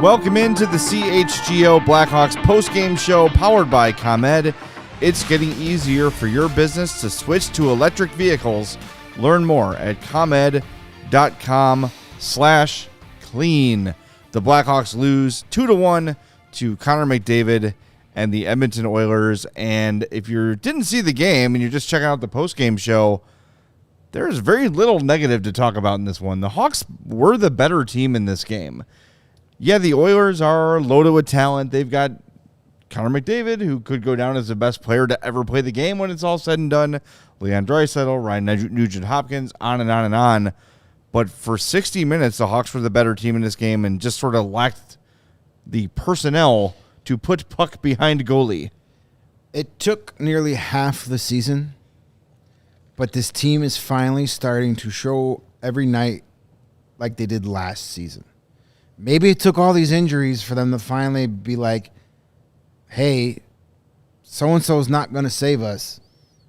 Welcome into the CHGO Blackhawks postgame show powered by ComEd. It's getting easier for your business to switch to electric vehicles. Learn more at ComEd.com/clean. The Blackhawks lose 2-1 to Connor McDavid and the Edmonton Oilers. And if you didn't see the game and you're just checking out the postgame show, there's very little negative to talk about in this one. The Hawks were the better team in this game. Yeah, the Oilers are loaded with talent. They've got Connor McDavid, who could go down as the best player to ever play the game when it's all said and done. Leon Draisaitl, Ryan Nugent-Hopkins, on and on and on. But for 60 minutes, the Hawks were the better team in this game and just sort of lacked the personnel to put puck behind goalie. It took nearly half the season, but this team is finally starting to show every night like they did last season. Maybe it took all these injuries for them to finally be like, hey, so-and-so's not going to save us.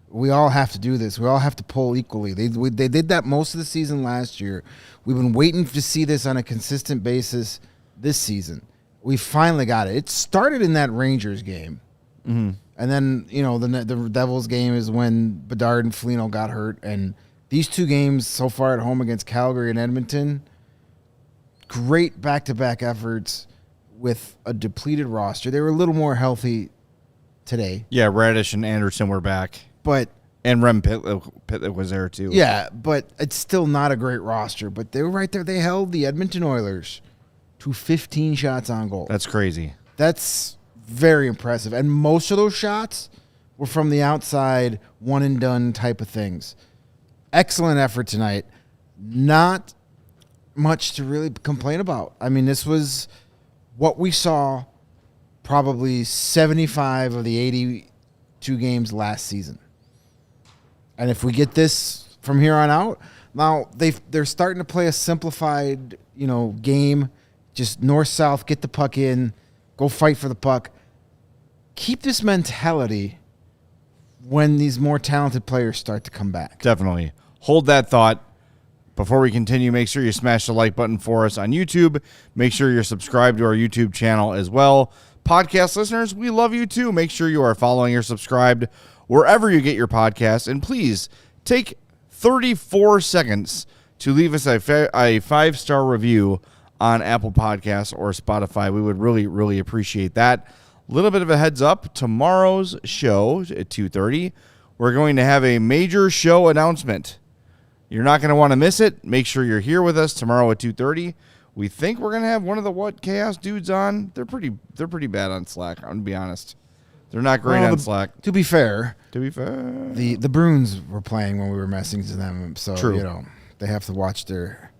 We all have to do this. We all have to pull equally. They did that most of the season last year. We've been waiting to see this on a consistent basis this season. We finally got it. It started in that Rangers game. Mm-hmm. And then, you know, the Devils game is when Bedard and Foligno got hurt. And these two games so far at home against Calgary and Edmonton, great back-to-back efforts with a depleted roster. They were a little more healthy today. Yeah, Radish and Anderson were back. And Rem Pitlick was there too. Yeah, but it's still not a great roster. But they were right there. They held the Edmonton Oilers to 15 shots on goal. That's crazy. That's very impressive. And most of those shots were from the outside, one-and-done type of things. Excellent effort tonight. Not much to really complain about. I mean, this was what we saw probably 75 of the 82 games last season. And if we get this from here on out, now they're starting to play a simplified, game, just north-south, get the puck in, go fight for the puck. Keep this mentality when these more talented players start to come back. Definitely. Hold that thought. Before we continue, make sure you smash the like button for us on YouTube. Make sure you're subscribed to our YouTube channel as well. Podcast listeners, we love you too. Make sure you are following or subscribed wherever you get your podcasts. And please take 34 seconds to leave us a 5-star review on Apple Podcasts or Spotify. We would really, really appreciate that. A little bit of a heads up. Tomorrow's show at 2:30, we're going to have a major show announcement. You're not going to want to miss it. Make sure you're here with us tomorrow at 2:30. We think we're going to have one of the What Chaos dudes on. They're pretty bad on Slack, I'm going to be honest. They're not great on Slack. To be fair, the Bruins were playing when we were messing to them, so True. They have to watch their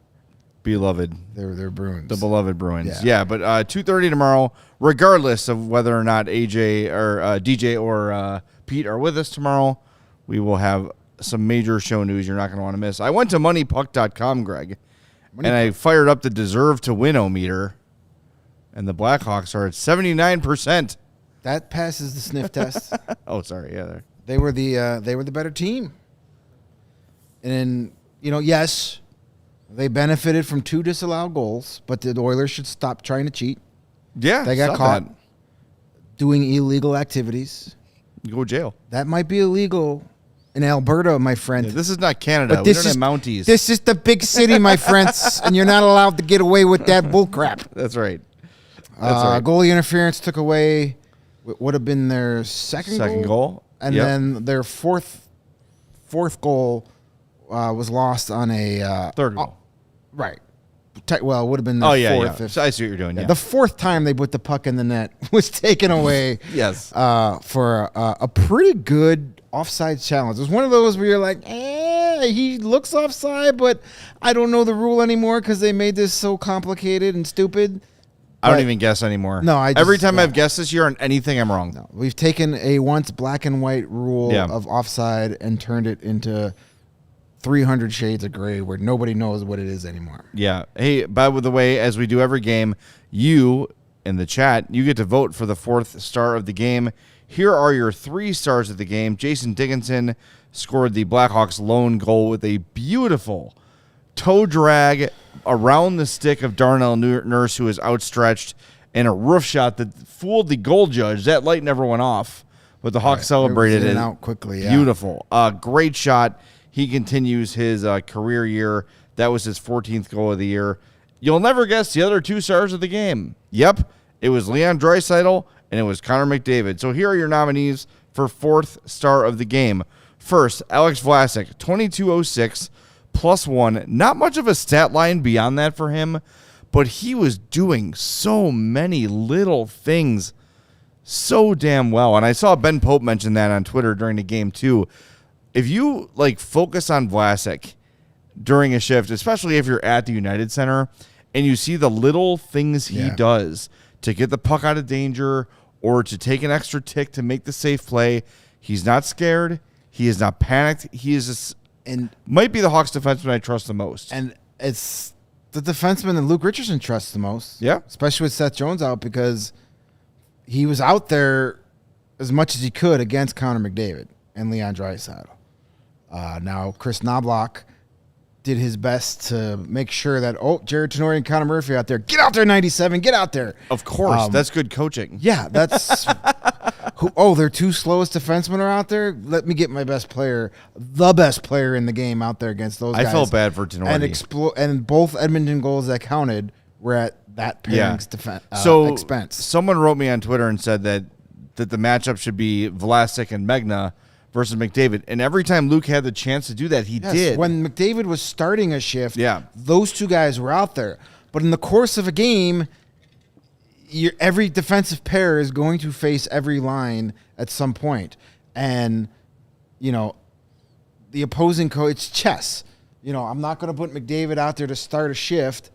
beloved, their Bruins, the beloved Bruins. Yeah, but 2:30 tomorrow, regardless of whether or not AJ or DJ or Pete are with us tomorrow, we will have some major show news you're not going to want to miss. I went to moneypuck.com, Greg, and I fired up the deserve to win-o-meter, and the Blackhawks are at 79%. That passes the sniff test. Oh, sorry. Yeah, they were the better team. And yes, they benefited from 2 disallowed goals, but the Oilers should stop trying to cheat. Yeah, they got caught doing illegal activities. You go to jail. That might be illegal in Alberta, my friend. Yeah, this is not Canada. We don't have Mounties. This is the big city, my friends, and you're not allowed to get away with that bullcrap. That's right. Goalie interference took away what would have been their second goal. And then their fourth goal was lost on a third goal. Right. Well, it would have been their fourth. Yeah. So I see what you're doing. Yeah. The fourth time they put the puck in the net was taken away. Yes. For a pretty good offside challenge. It was one of those where you're like, yeah, he looks offside, but I don't know the rule anymore because they made this so complicated and stupid. I don't even guess anymore. No, every time I've guessed this year on anything, I'm wrong. No, we've taken a once black and white rule of offside and turned it into 300 shades of gray where nobody knows what it is anymore. Yeah. Hey, by the way, as we do every game, you in the chat, you get to vote for the 4th star of the game. Here are your 3 stars of the game. Jason Dickinson scored the Blackhawks' lone goal with a beautiful toe drag around the stick of Darnell Nurse, who is outstretched, and a roof shot that fooled the goal judge. That light never went off, but the Hawks celebrated it out quickly. Yeah. Beautiful. Great shot. He continues his career year. That was his 14th goal of the year. You'll never guess the other 2 stars of the game. Yep, it was Leon Draisaitl and it was Connor McDavid. So here are your nominees for 4th star of the game. First, Alex Vlasic, 2206 +1. Not much of a stat line beyond that for him, but he was doing so many little things so damn well. And I saw Ben Pope mention that on Twitter during the game too. If you focus on Vlasic during a shift, especially if you're at the United Center, and you see the little things he does to get the puck out of danger or to take an extra tick to make the safe play, he's not scared. He is not panicked. He is just, and might be the Hawks defenseman I trust the most. And it's the defenseman that Luke Richardson trusts the most. Yeah. Especially with Seth Jones out, because he was out there as much as he could against Connor McDavid and Leon Draisaitl. Now, Chris Knobloch did his best to make sure that, Jared Tenori and Connor Murphy out there. Get out there, 97. Get out there. Of course. That's good coaching. Yeah, that's their 2 slowest defensemen are out there. Let me get my best player, the best player in the game out there against those guys. I felt bad for Tenori. And both Edmonton goals that counted were at that pairing's expense. Someone wrote me on Twitter and said that the matchup should be Vlasic and Megna versus McDavid. And every time Luke had the chance to do that, he did. When McDavid was starting a shift, those 2 guys were out there. But in the course of a game, every defensive pair is going to face every line at some point. And, the opposing coach, it's chess. I'm not going to put McDavid out there to start a shift.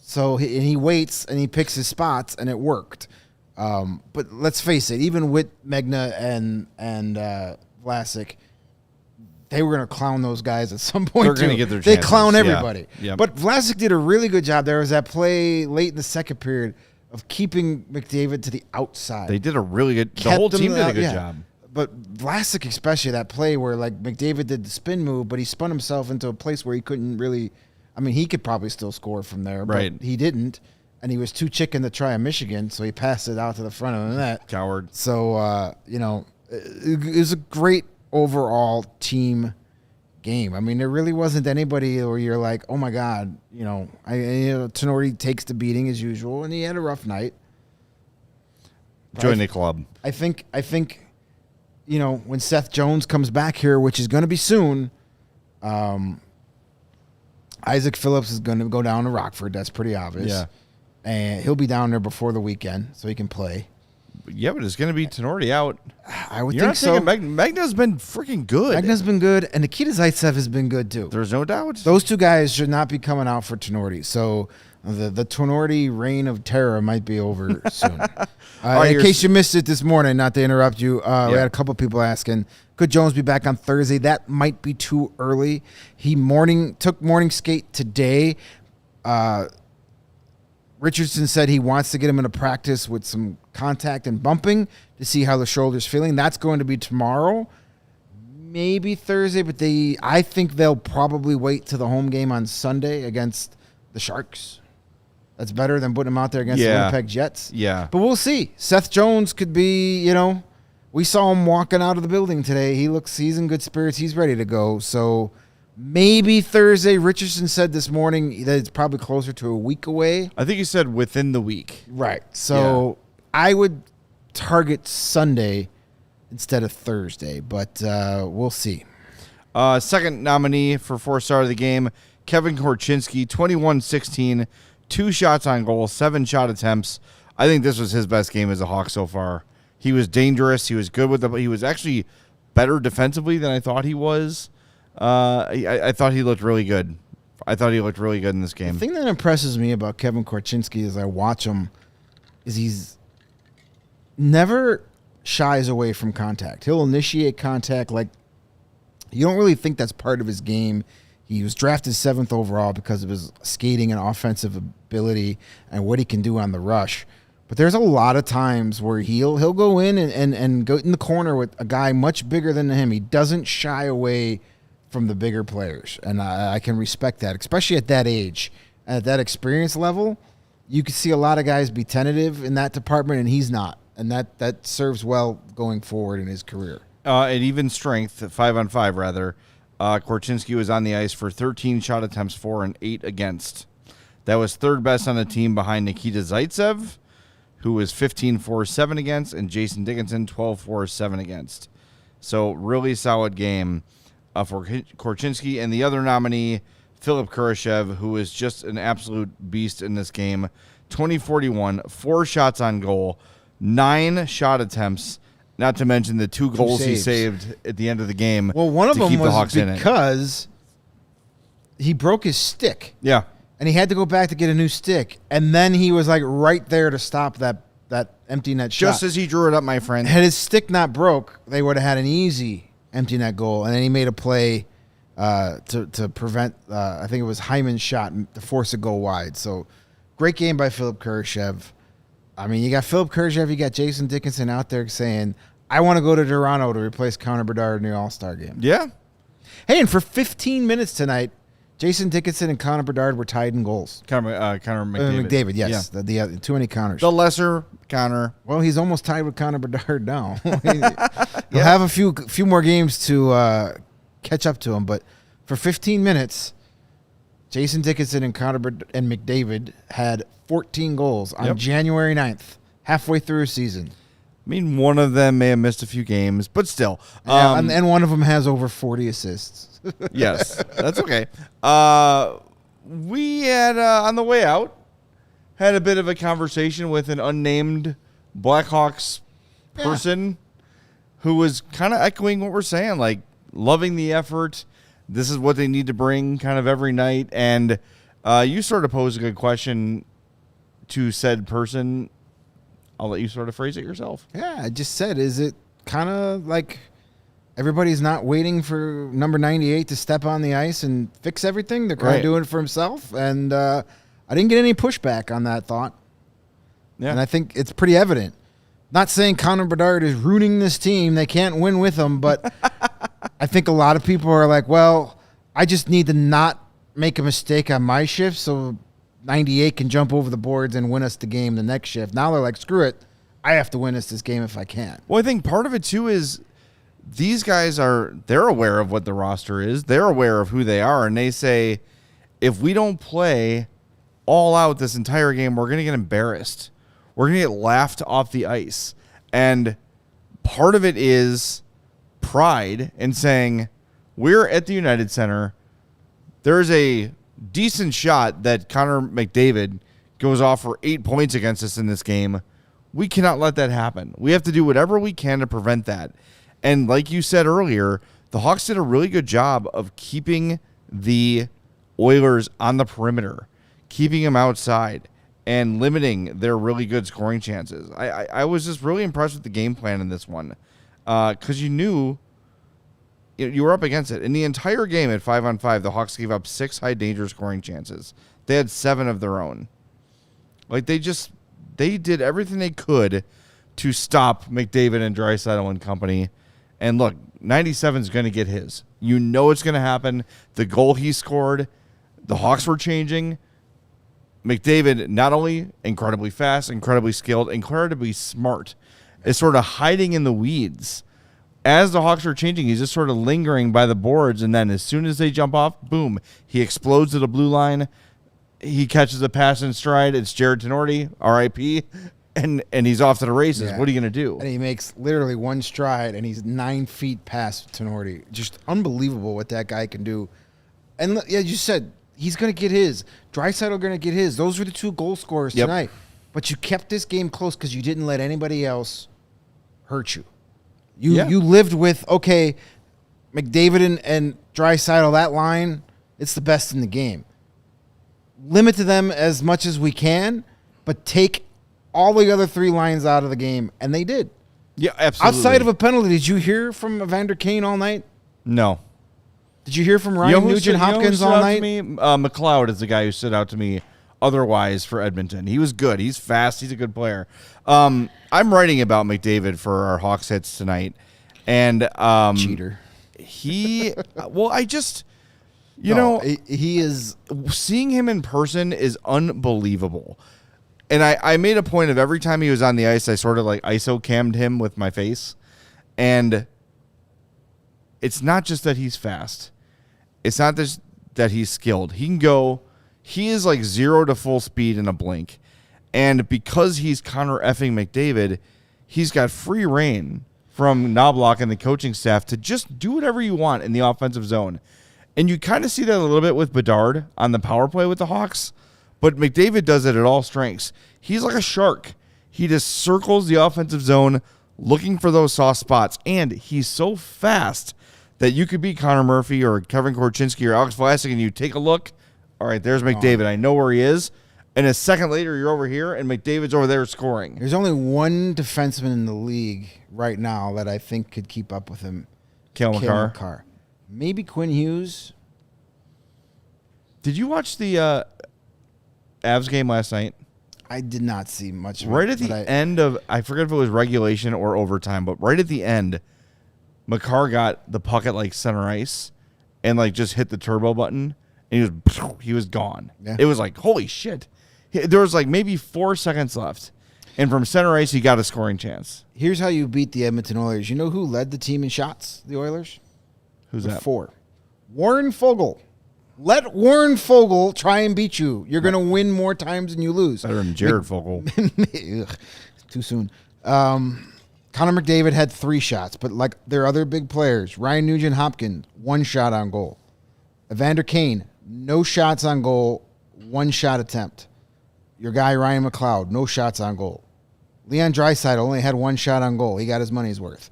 So he waits and he picks his spots, and it worked. But let's face it, even with Megna and Vlasic, they were going to clown those guys at some point. They're going to get their chances. They clown everybody. Yeah. But Vlasic did a really good job. There was that play late in the second period of keeping McDavid to the outside. They did a really good. The whole team did a good job. But Vlasic, especially that play where McDavid did the spin move, but he spun himself into a place where he couldn't really. I mean, he could probably still score from there, but he didn't. And he was too chicken to try a Michigan, so he passed it out to the front of the net. Coward. So, it was a great overall team game. I mean, there really wasn't anybody where you're like, oh, my God, Tenori takes the beating as usual, and he had a rough night. Join the club. I think, when Seth Jones comes back here, which is going to be soon, Isaac Phillips is going to go down to Rockford. That's pretty obvious. Yeah. And he'll be down there before the weekend, so he can play. Yeah, but it's going to be Tenori out. I would think so. Magna's been freaking good. Magna's been good, and Nikita Zaitsev has been good, too. There's no doubt. Those 2 guys should not be coming out for Tenori. So the Tenori reign of terror might be over soon. In case you missed it this morning, not to interrupt you, we had a couple people asking, could Jones be back on Thursday? That might be too early. He took morning skate today. Richardson said he wants to get him into practice with some contact and bumping to see how the shoulder's feeling. That's going to be tomorrow, maybe Thursday, but I think they'll probably wait to the home game on Sunday against the Sharks. That's better than putting him out there against the Winnipeg Jets. Yeah. But we'll see. Seth Jones could be, we saw him walking out of the building today. He's in good spirits. He's ready to go. So maybe Thursday. Richardson said this morning that it's probably closer to a week away. I think he said within the week. Right. So I would target Sunday instead of Thursday, but we'll see. Second nominee for 4-star of the game, Kevin Korchinski, 21-16, 2 shots on goal, 7 shot attempts. I think this was his best game as a Hawk so far. He was dangerous. He was good with he was actually better defensively than I thought he was. I thought he looked really good. I thought he looked really good in this game. The thing that impresses me about Kevin Korchinski as I watch him is he's never shies away from contact. He'll initiate contact. Like, you don't really think that's part of his game. He was drafted 7th overall because of his skating and offensive ability and what he can do on the rush. But there's a lot of times where he'll go in and go in the corner with a guy much bigger than him. He doesn't shy away from the bigger players, and I can respect that, especially at that age. At that experience level, you can see a lot of guys be tentative in that department, and he's not. And that serves well going forward in his career. At even strength, 5-on-5 rather, Korchinski was on the ice for 13 shot attempts for and 8 against. That was third best on the team behind Nikita Zaitsev, who was 15 for 7 against, and Jason Dickinson, 12 for 7 against. So really solid game for Korchinski. And the other nominee, Philip Kurashev, who is just an absolute beast in this game. 20-41, 4 shots on goal, 9 shot attempts, not to mention the 2 goals he saved at the end of the game. Well, one of them was because he broke his stick. Yeah. And he had to go back to get a new stick. And then he was like right there to stop that empty net shot. Just as he drew it up, my friend. Had his stick not broke, they would have had an easy empty net goal. And then he made a play to prevent, I think it was Hyman's shot to force a goal wide. So great game by Philip Kurashev. I mean, you got Philip Kurashev, you got Jason Dickinson out there saying, I want to go to Toronto to replace Connor Bedard in the All-Star game. Yeah. Hey, and for 15 minutes tonight, Jason Dickinson and Connor Bedard were tied in goals. Connor McDavid. McDavid, yes. Yeah. The too many Connors. The lesser Connor. Well, he's almost tied with Connor Bedard now. He'll have a few more games to catch up to him, but for 15 minutes, Jason Dickinson and Connor and McDavid had 14 goals on January 9th, halfway through a season. I mean, one of them may have missed a few games, but still. And one of them has over 40 assists. Yes, that's okay. We had, on the way out, had a bit of a conversation with an unnamed Blackhawks person who was kind of echoing what we're saying, like loving the effort. This is what they need to bring kind of every night. And you sort of posed a good question to said person. I'll let you sort of phrase it yourself. Yeah, I just said, is it kind of like everybody's not waiting for number 98 to step on the ice and fix everything? They're kind of doing it for himself. And I didn't get any pushback on that thought. Yeah. And I think it's pretty evident. Not saying Connor Bedard is ruining this team. They can't win with him. But I think a lot of people are like, well, I just need to not make a mistake on my shift so 98 can jump over the boards and win us the game the next shift. Now they're like, screw it. I have to win us this game if I can. Well, I think part of it, too, is these guys they're aware of what the roster is. They're aware of who they are. And they say, if we don't play all out this entire game, we're going to get embarrassed. We're going to get laughed off the ice. And part of it is pride in saying, we're at the United Center. There's a decent shot that Connor McDavid goes off for 8 points against us in this game. We cannot let that happen. We have to do whatever we can to prevent that. And like you said earlier, the Hawks did a really good job of keeping the Oilers on the perimeter, keeping them outside, and limiting their really good scoring chances. I was just really impressed with the game plan in this one because you knew you were up against it. In the entire game at 5-on-5, the Hawks gave up 6 high-danger scoring chances. They had 7 of their own. Like, they did everything they could to stop McDavid and Draisaitl and company. And look, 97 is going to get his. You know it's going to happen. The goal he scored, the Hawks were changing. McDavid, not only incredibly fast, incredibly skilled, incredibly smart, is sort of hiding in the weeds. As the Hawks are changing, he's just sort of lingering by the boards, and then as soon as they jump off, boom, he explodes to the blue line. He catches a pass in stride. It's Jared Tenorti, R.I.P., and he's off to the races. Yeah. What are you going to do? And he makes literally one stride, and he's 9 feet past Tenorti. Just unbelievable what that guy can do. And yeah, you said he's going to get his. Draisaitl going to get his. Those were the 2 goal scorers tonight. But you kept this game close because you didn't let anybody else hurt you. You lived with, okay, McDavid Draisaitl, that line, it's the best in the game. Limit to them as much as we can, but take all the other 3 lines out of the game, and they did. Yeah, absolutely. Outside of a penalty, did you hear from Evander Kane all night? No. Did you hear from Ryan Nugent-Hopkins all night? McLeod is the guy who stood out to me otherwise for Edmonton. He was good. He's fast. He's a good player. I'm writing about McDavid for our Hawks Hits tonight. And Cheater. He he is. Seeing him in person is unbelievable. And I made a point of every time he was on the ice, I sort of like ISO-cammed him with my face. And it's not just that he's fast. It's not just that he's skilled. He can go. He is like 0 to full speed in a blink. And because he's Connor effing McDavid, he's got free reign from Knobloch and the coaching staff to just do whatever you want in the offensive zone. And you kind of see that a little bit with Bedard on the power play with the Hawks. But McDavid does it at all strengths. He's like a shark. He just circles the offensive zone looking for those soft spots. And he's so fast that you could be Connor Murphy or Kevin Korchinski or Alex Vlasic and you take a look. All right, there's McDavid. I know where he is. And a second later, you're over here, and McDavid's over there scoring. There's only one defenseman in the league right now that I think could keep up with him. Cale Makar. Maybe Quinn Hughes. Did you watch the Avs game last night? I did not see much of it. Right at the end of, I forget if it was regulation or overtime, but right at the end, Makar got the puck at like center ice and like just hit the turbo button, and he was gone. Yeah. It was like, holy shit. There was like maybe 4 seconds left, and from center ice, he got a scoring chance. Here's how you beat the Edmonton Oilers. You know who led the team in shots, the Oilers? Who's that? 4. Warren Fogle. Let Warren Fogle try and beat you. You're going to win more times than you lose. Better than Jared Fogle. Too soon. Connor McDavid had 3 shots, but like their other big players, Ryan Nugent-Hopkins, 1 shot on goal. Evander Kane, no shots on goal, 1 shot attempt. Your guy, Ryan McLeod, no shots on goal. Leon Draisaitl only had 1 shot on goal. He got his money's worth.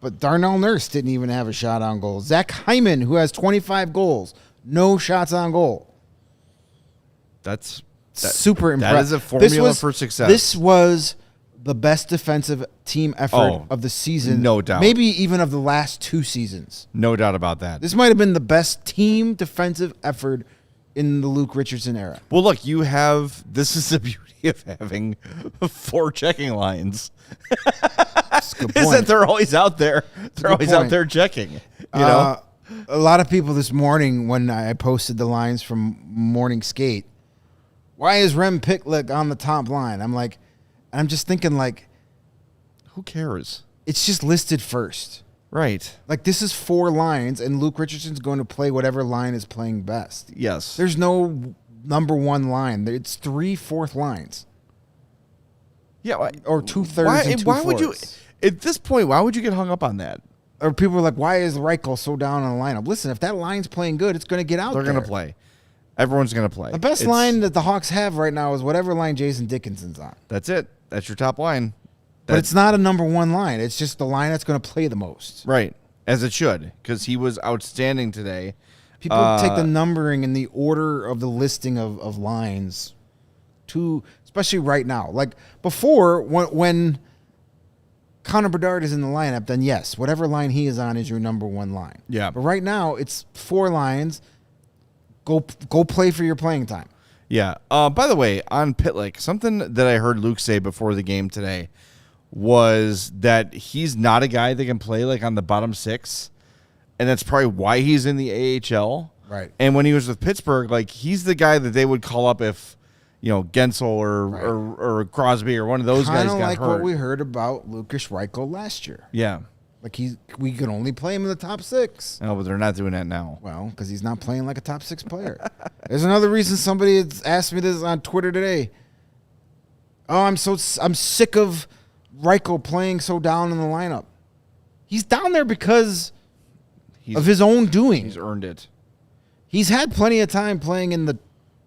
But Darnell Nurse didn't even have a shot on goal. Zach Hyman, who has 25 goals, no shots on goal. That's super impressive. That is a formula for success. This was the best defensive team effort of the season. No doubt. Maybe even of the last 2 seasons. No doubt about that. This might have been the best team defensive effort in the Luke Richardson era. Well, look, this is the beauty of having 4 checking lines. That's a good point. Is that they're always out there. They're always out there checking. You know? A lot of people this morning when I posted the lines from Morning Skate, why is Rem Pitlick on the top line? I'm just thinking like, who cares? It's just listed first. Right. Like this is 4 lines and Luke Richardson's going to play whatever line is playing best. Yes. There's no number 1 line. It's 3 fourth lines. Yeah. Or 2/3 and 2/4. Why would you, at this point, why would you get hung up on that? Or people are like, why is Reichel so down on the lineup? Listen, if that line's playing good, it's going to get out there. They're going to play. Everyone's going to play. The best line that the Hawks have right now is whatever line Jason Dickinson's on. That's it. That's your top line. But it's not a number 1 line. It's just the line that's going to play the most. Right. As it should, because he was outstanding today. People take the numbering and the order of the listing of lines to, especially right now. Like before, when Connor Bedard is in the lineup, then yes, whatever line he is on is your number 1 line. Yeah. But right now, it's 4 lines. Go play for your playing time. Yeah. By the way, on Pitlick, something that I heard Luke say before the game today was that he's not a guy that can play like on the bottom 6, and that's probably why he's in the AHL. Right. And when he was with Pittsburgh, like he's the guy that they would call up if, Gensel or Crosby or one of those guys got like hurt. What we heard about Lucas Reichel last year. Yeah. Like we could only play him in the top 6. Oh, but they're not doing that now. Well, because he's not playing like a top 6 player. There's another reason somebody had asked me this on Twitter today. Oh, I'm sick of Reichel playing so down in the lineup. He's down there because of his own doing. He's earned it. He's had plenty of time playing in the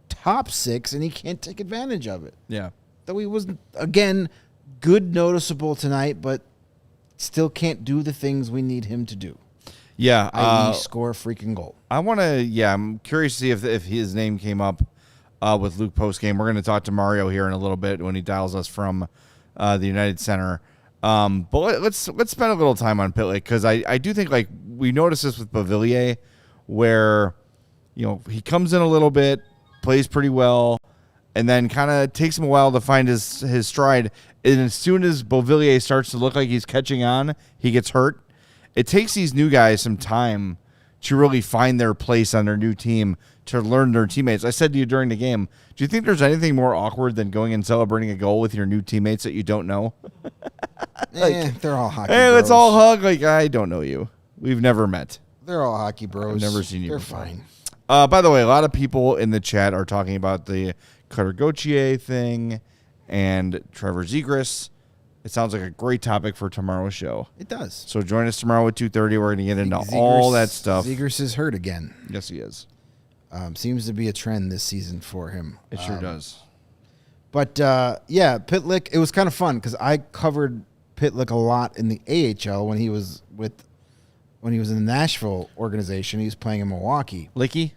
top 6, and he can't take advantage of it. Yeah. Though he was, again, good noticeable tonight, but still can't do the things we need him to do. Yeah. i.e. score a freaking goal. I'm curious to see if his name came up with Luke postgame. We're going to talk to Mario here in a little bit when he dials us from the United Center. But let's spend a little time on Pitlick, because I do think, like, we noticed this with Beauvillier, where, you know, he comes in a little bit, plays pretty well, and then kind of takes him a while to find his stride. And as soon as Beauvillier starts to look like he's catching on, he gets hurt. It takes these new guys some time to really find their place on their new team, to learn their teammates. I said to you during the game, do you think there's anything more awkward than going and celebrating a goal with your new teammates that you don't know? They're all hockey Hey, bros. let's all hug. Like, I don't know you. We've never met. They're all hockey bros. I've never seen you They're before. fine. By the way, a lot of people in the chat are talking about the Cutter Gauthier thing and Trevor Zegras. It sounds like a great topic for tomorrow's show. It does. So join us tomorrow at 2:30. We're going to get into all that stuff. Zegras is hurt again. Yes, he is. Seems to be a trend this season for him. It sure does. But, yeah, Pitlick, it was kind of fun because I covered Pitlick a lot in the AHL when he was in the Nashville organization. He was playing in Milwaukee. Licky?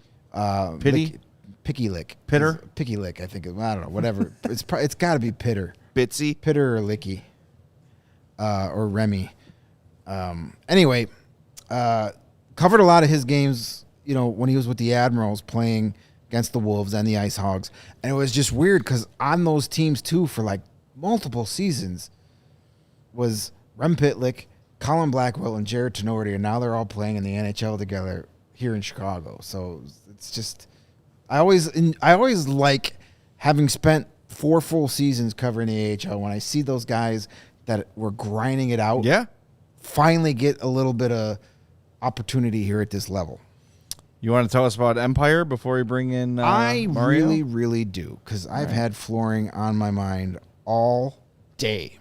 Pitty? Picky Lick. Pitter? Picky Lick, I think. I don't know, whatever. It's got to be Pitter. Bitsy? Pitter or Licky. Or Remy. Anyway, covered a lot of his games, you know, when he was with the Admirals playing against the Wolves and the Ice Hogs. And it was just weird because on those teams, too, for like multiple seasons, was Rem Pitlick, Colin Blackwell, and Jared Tenorti, and now they're all playing in the NHL together here in Chicago. So it's just, I always like having spent 4 full seasons covering the AHL when I see those guys that were grinding it out. Yeah. Finally get a little bit of opportunity here at this level. You want to tell us about Empire before we bring in I Mario? really, really do, because I've had flooring on my mind all day.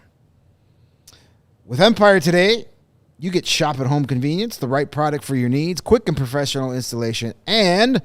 With Empire today, you get shop-at-home convenience, the right product for your needs, quick and professional installation, and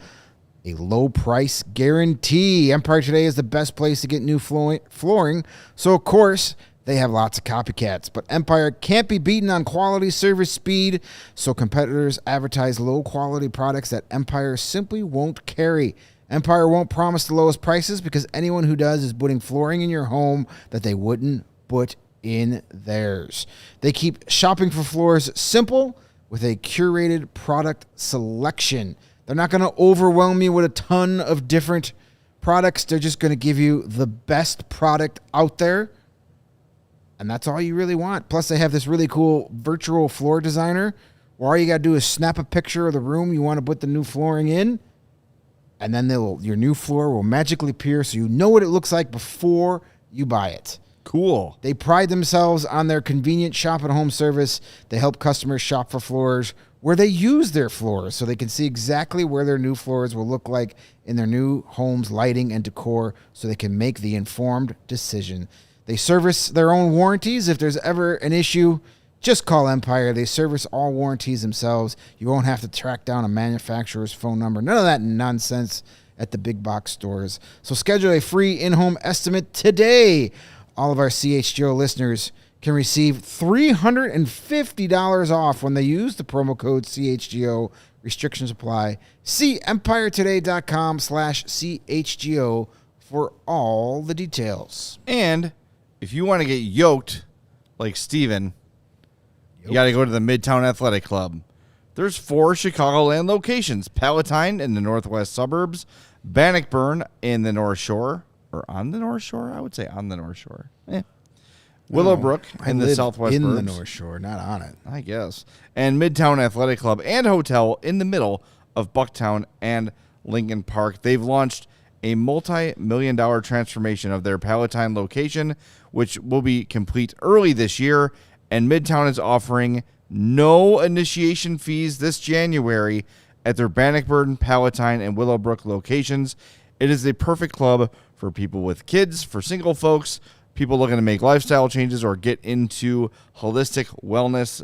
a low price guarantee. Empire today is the best place to get new flooring, so of course they have lots of copycats, but Empire can't be beaten on quality, service, speed, so competitors advertise low-quality products that Empire simply won't carry. Empire won't promise the lowest prices because anyone who does is putting flooring in your home that they wouldn't put in theirs. They keep shopping for floors simple with a curated product selection. They're not going to overwhelm you with a ton of different products. They're just going to give you the best product out there. And that's all you really want. Plus, they have this really cool virtual floor designer where all you got to do is snap a picture of the room you want to put the new flooring in, and then your new floor will magically appear so you know what it looks like before you buy it. Cool. They pride themselves on their convenient shop-at-home service. They help customers shop for floors where they use their floors so they can see exactly where their new floors will look like in their new home's lighting and decor so they can make the informed decision. They service their own warranties. If there's ever an issue, just call Empire. They service all warranties themselves. You won't have to track down a manufacturer's phone number. None of that nonsense at the big box stores. So schedule a free in-home estimate today. All of our CHGO listeners can receive $350 off when they use the promo code CHGO. Restrictions apply. See EmpireToday.com/CHGO for all the details. And if you want to get yoked like Steven, you got to go to the Midtown Athletic Club. There's 4 Chicagoland locations: Palatine in the northwest suburbs, Bannockburn in the North Shore, or on the North Shore? I would say on the North Shore. Willowbrook in the southwest in burbs. the North Shore, not on it. I guess. And Midtown Athletic Club and Hotel in the middle of Bucktown and Lincoln Park. They've launched a multi-million-dollar transformation of their Palatine location, which will be complete early this year. And Midtown is offering no initiation fees this January at their Bannockburn, Palatine, and Willowbrook locations. It is the perfect club for people with kids, for single folks, people looking to make lifestyle changes or get into holistic wellness.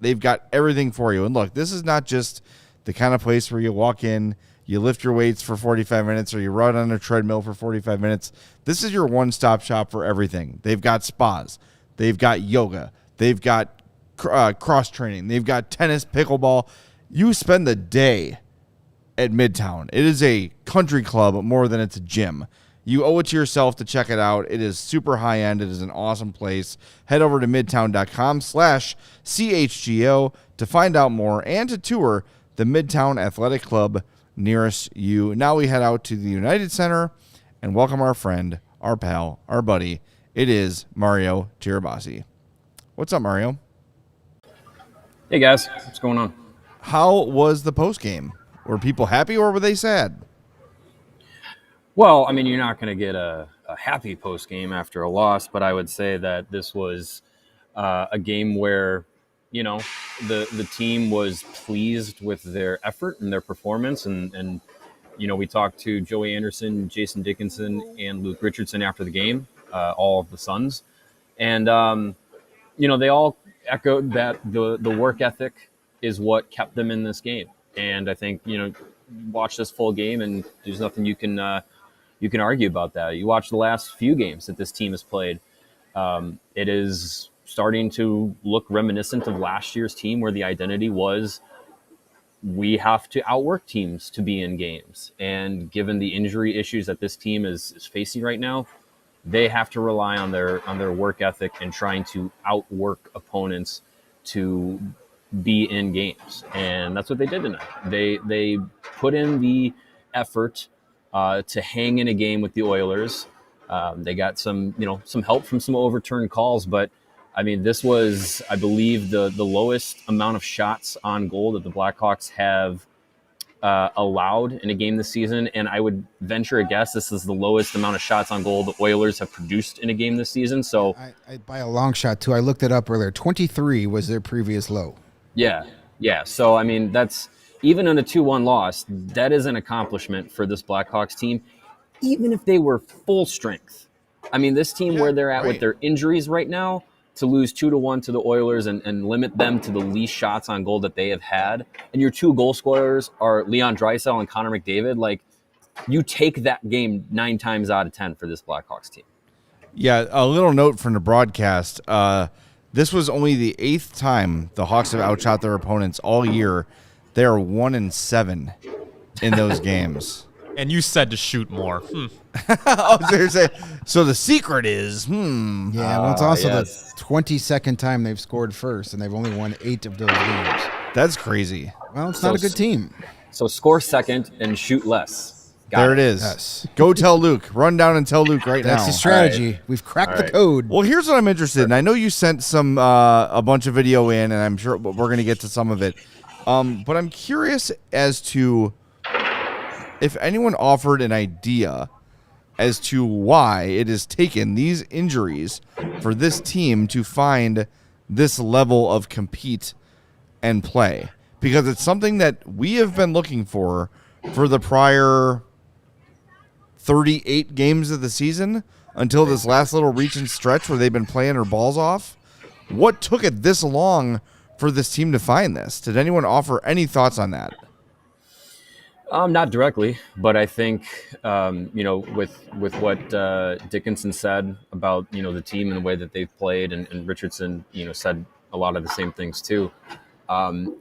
They've got everything for you. And look, this is not just the kind of place where you walk in, you lift your weights for 45 minutes, or you run on a treadmill for 45 minutes. This is your one-stop shop for everything. They've got spas. They've got yoga. They've got cross training. They've got tennis, pickleball. You spend the day at Midtown. It is a country club more than it's a gym. You owe it to yourself to check it out. It is super high end. It is an awesome place. Head over to midtown.com/CHGO to find out more and to tour the Midtown Athletic Club nearest you. Now we head out to the United Center and welcome our friend, our pal, our buddy. It is Mario Tirabassi. What's up, Mario? Hey guys, what's going on? How was the post game? Were people happy or were they sad? Well, I mean, you're not going to get a happy post game after a loss, but I would say that this was a game where, you know, the team was pleased with their effort and their performance. And you know, we talked to Joey Anderson, Jason Dickinson, and Luke Richardson after the game, all of the Suns. And, you know, they all echoed that the work ethic is what kept them in this game. And I think, you know, watch this full game and there's nothing you can argue about that. You watch the last few games that this team has played. It is starting to look reminiscent of last year's team where the identity was we have to outwork teams to be in games. And given the injury issues that this team is facing right now, they have to rely on their work ethic and trying to outwork opponents to be in games. And that's what they did tonight. They put in the effort to hang in a game with the Oilers. They got some help from some overturned calls, but I mean, this was, I believe, the lowest amount of shots on goal that the Blackhawks have allowed in a game this season. And I would venture a guess this is the lowest amount of shots on goal the Oilers have produced in a game this season. So I by a long shot, too. I looked it up earlier. 23 was their previous low. Yeah. So, I mean, that's even in a 2-1 loss, that is an accomplishment for this Blackhawks team, even if they were full strength. I mean, this team where they're at with their injuries right now, to lose 2-1 to the Oilers and limit them to the least shots on goal that they have had. And your two goal scorers are Leon Draisaitl and Connor McDavid. Like, you take that game 9 times out of 10 for this Blackhawks team. Yeah, a little note from the broadcast. This was only the 8th time the Hawks have outshot their opponents all year. They're 1-7 in those games. And you said to shoot more. So the secret is, Yeah, well, it's also the 22nd time they've scored first, and they've only won 8 of those games. That's crazy. Well, it's not a good team. So score second and shoot less. There it is. Yes. Go tell Luke. Run down and tell Luke right now. That's the strategy. Right. We've cracked the code. Well, here's what I'm interested in. I know you sent some a bunch of video in, and I'm sure we're going to get to some of it. But I'm curious as to if anyone offered an idea as to why it has taken these injuries for this team to find this level of compete and play. Because it's something that we have been looking for the prior 38 games of the season until this last little reach and stretch where they've been playing their balls off. What took it this long for this team to find this? Did anyone offer any thoughts on that? Not directly, but I think, with what Dickinson said about, the team and the way that they've played, and Richardson, said a lot of the same things too.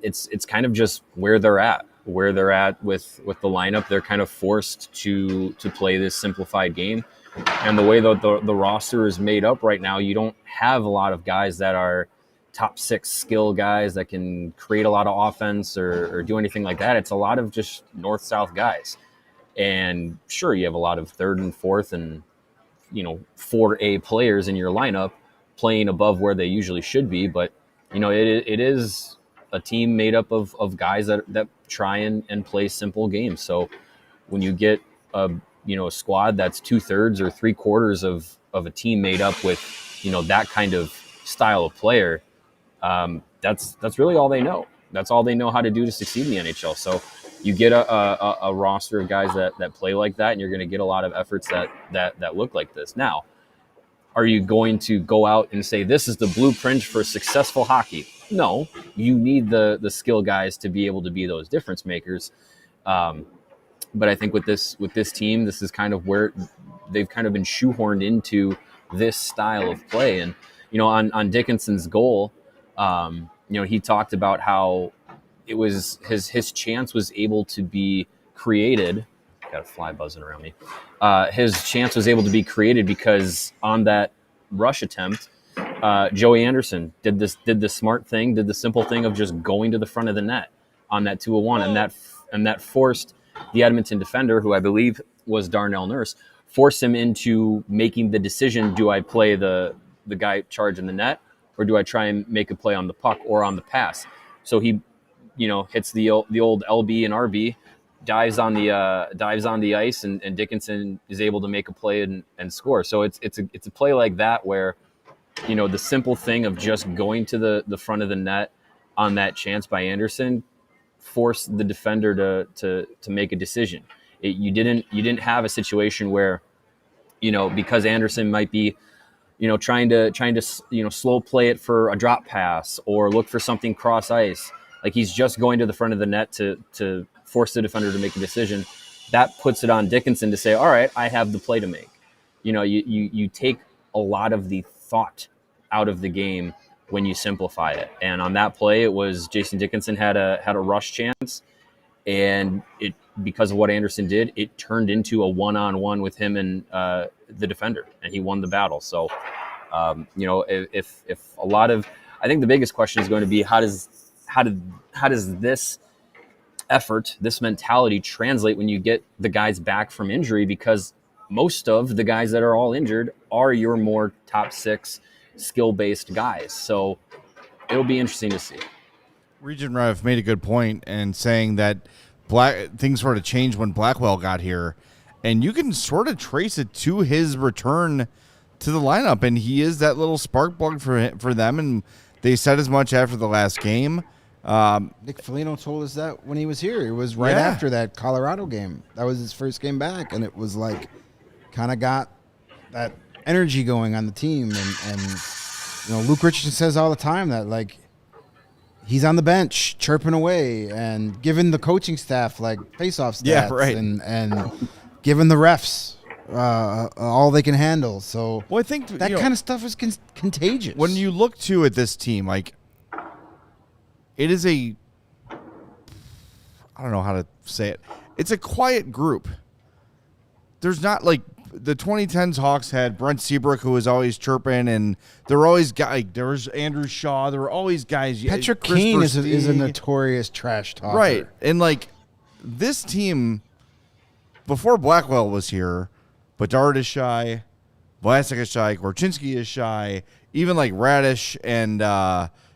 It's kind of just where they're at with the lineup. They're kind of forced to play this simplified game. And the way that the roster is made up right now, you don't have a lot of guys that are top 6 skill guys that can create a lot of offense or do anything like that. It's a lot of just north-south guys. And sure, you have a lot of 3rd and 4th and 4A players in your lineup playing above where they usually should be. But, it is a team made up of guys that try and play simple games. So when you get a squad that's 2/3 or 3/4 of a team made up with, that kind of style of player, that's really all they know. That's all they know how to do to succeed in the NHL. So you get a roster of guys that play like that, and you're going to get a lot of efforts that look like this. Now, are you going to go out and say this is the blueprint for successful hockey? No, you need the skill guys to be able to be those difference makers. But I think with this team, this is kind of where they've kind of been shoehorned into this style of play. And on Dickinson's goal, He talked about how it was his chance was able to be created. Got a fly buzzing around me. His chance was able to be created because on that rush attempt, Joey Anderson did the smart thing, did the simple thing of just going to the front of the net on that 2-1, and that forced the Edmonton defender, who I believe was Darnell Nurse, forced him into making the decision: do I play the guy charging the net, or do I try and make a play on the puck or on the pass? So he, hits the old LB and RB, dives on the ice, and Dickinson is able to make a play and score. So it's a play like that where, the simple thing of just going to the front of the net on that chance by Anderson forced the defender to make a decision. You didn't have a situation where, because Anderson might be, trying to slow play it for a drop pass or look for something cross ice. Like, he's just going to the front of the net to force the defender to make a decision. That puts it on Dickinson to say, all right, I have the play to make. You take a lot of the thought out of the game when you simplify it. And on that play, it was Jason Dickinson had a rush chance, and because of what Anderson did, it turned into a one-on-one with him and the defender, and he won the battle. So, if a lot of, I think the biggest question is going to be how does this effort, this mentality translate when you get the guys back from injury? Because most of the guys that are all injured are your more top six skill-based guys. So it'll be interesting to see. Regent Rev made a good point and saying that things sort of changed when Blackwell got here, and you can sort of trace it to his return to the lineup, and he is that little spark plug for them, and they said as much after the last game. Nick Foligno told us that when he was here. It was right after that Colorado game. That was his first game back, and it was like kind of got that energy going on the team. And Luke Richardson says all the time that, like, he's on the bench chirping away and giving the coaching staff like face-off stats and giving the refs all they can handle. So I think that kind of stuff is contagious. When you look at this team, like, it is I don't know how to say it. It's a quiet group. There's not like the 2010s Hawks had Brent Seabrook, who was always chirping, and there were always guys. Like, there was Andrew Shaw. There were always guys. Petr Kane is a notorious trash talker. Right. And, like, this team, before Blackwell was here, Bedard is shy, Vlasic is shy, Korchinski is shy, even, like, Radish and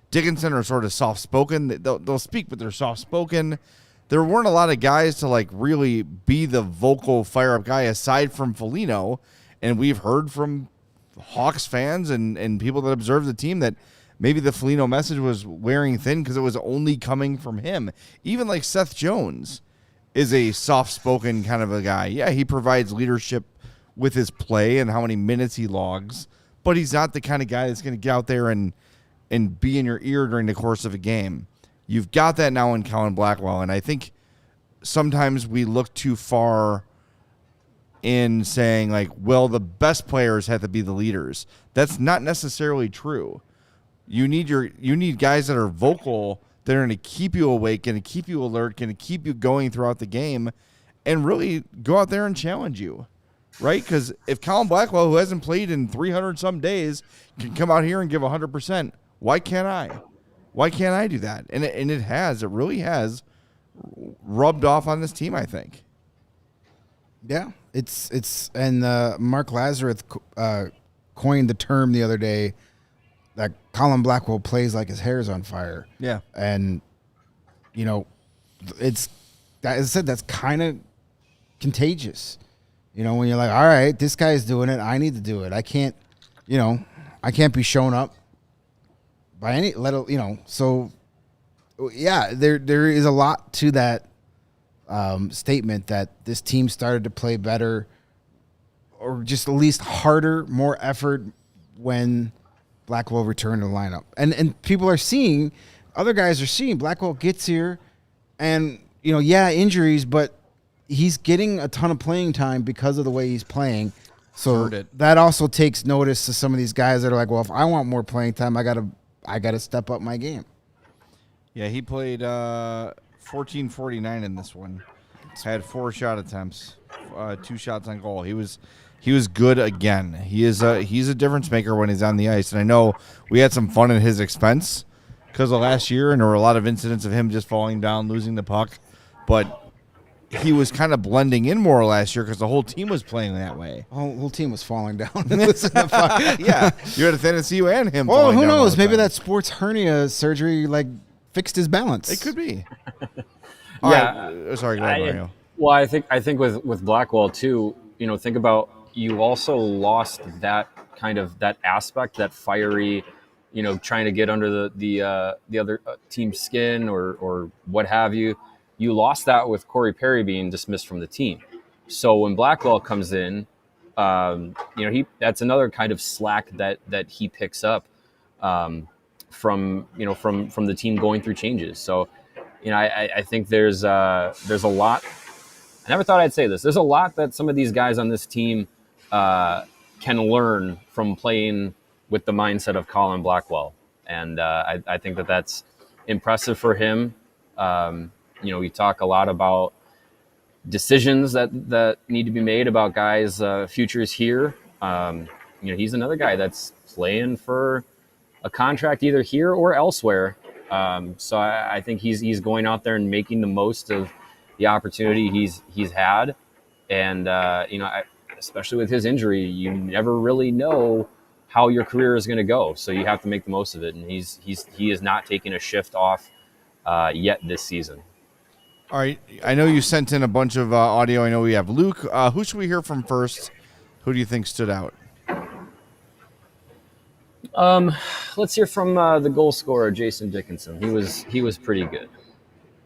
Dickinson are sort of soft-spoken. They'll speak, but they're soft-spoken. There weren't a lot of guys to, like, really be the vocal fire-up guy aside from Foligno, and we've heard from Hawks fans and people that observe the team that maybe the Foligno message was wearing thin because it was only coming from him. Even, like, Seth Jones is a soft-spoken kind of a guy. Yeah, he provides leadership with his play and how many minutes he logs, but he's not the kind of guy that's going to get out there and be in your ear during the course of a game. You've got that now in Colin Blackwell, and I think sometimes we look too far in saying, like, well, the best players have to be the leaders. That's not necessarily true. You need guys that are vocal, that are going to keep you awake, going to keep you alert, going to keep you going throughout the game, and really go out there and challenge you, right? Because if Colin Blackwell, who hasn't played in 300-some days, can come out here and give 100%, why can't I? Why can't I do that? And it really has rubbed off on this team, I think. Yeah, and Mark Lazarus coined the term the other day that Colin Blackwell plays like his hair's on fire. Yeah. And, as I said, that's kind of contagious. When you're like, all right, this guy's doing it, I need to do it. I can't be shown up by any so yeah, there is a lot to that statement that this team started to play better, or just at least harder, more effort when Blackwell returned to the lineup. And people are seeing, other guys are seeing Blackwell gets here and injuries, but he's getting a ton of playing time because of the way he's playing. So that also takes notice to some of these guys that are like, well, if I want more playing time, I got to I got to step up my game. Yeah, he played 14:49 in this one. Had 4 shot attempts, 2 shots on goal. He was good again. He's a difference maker when he's on the ice. And I know we had some fun at his expense because of last year, and there were a lot of incidents of him just falling down, losing the puck. But he was kind of blending in more last year because the whole team was playing that way. The whole team was falling down. Yeah, you had a tendency you and him. Well, falling who down all knows? the Maybe time. that sports hernia surgery fixed his balance. It could be. Yeah. Sorry, go ahead, Mario. Well, I think with Blackwell too, think about, you also lost that kind of that aspect, that fiery, trying to get under the other team's skin or what have you. You lost that with Corey Perry being dismissed from the team. So when Blackwell comes in, that's another kind of slack that he picks up from the team going through changes. So, I think there's a lot. I never thought I'd say this. There's a lot that some of these guys on this team can learn from playing with the mindset of Colin Blackwell, and I think that's impressive for him. We talk a lot about decisions that need to be made about guys' futures here. He's another guy that's playing for a contract either here or elsewhere. So I think he's going out there and making the most of the opportunity he's had, and especially with his injury, you never really know how your career is going to go. So you have to make the most of it, and he is not taking a shift off yet this season. All right, I know you sent in a bunch of audio. I know we have Luke. Who should we hear from first? Who do you think stood out? Let's hear from the goal scorer, Jason Dickinson. He was pretty good.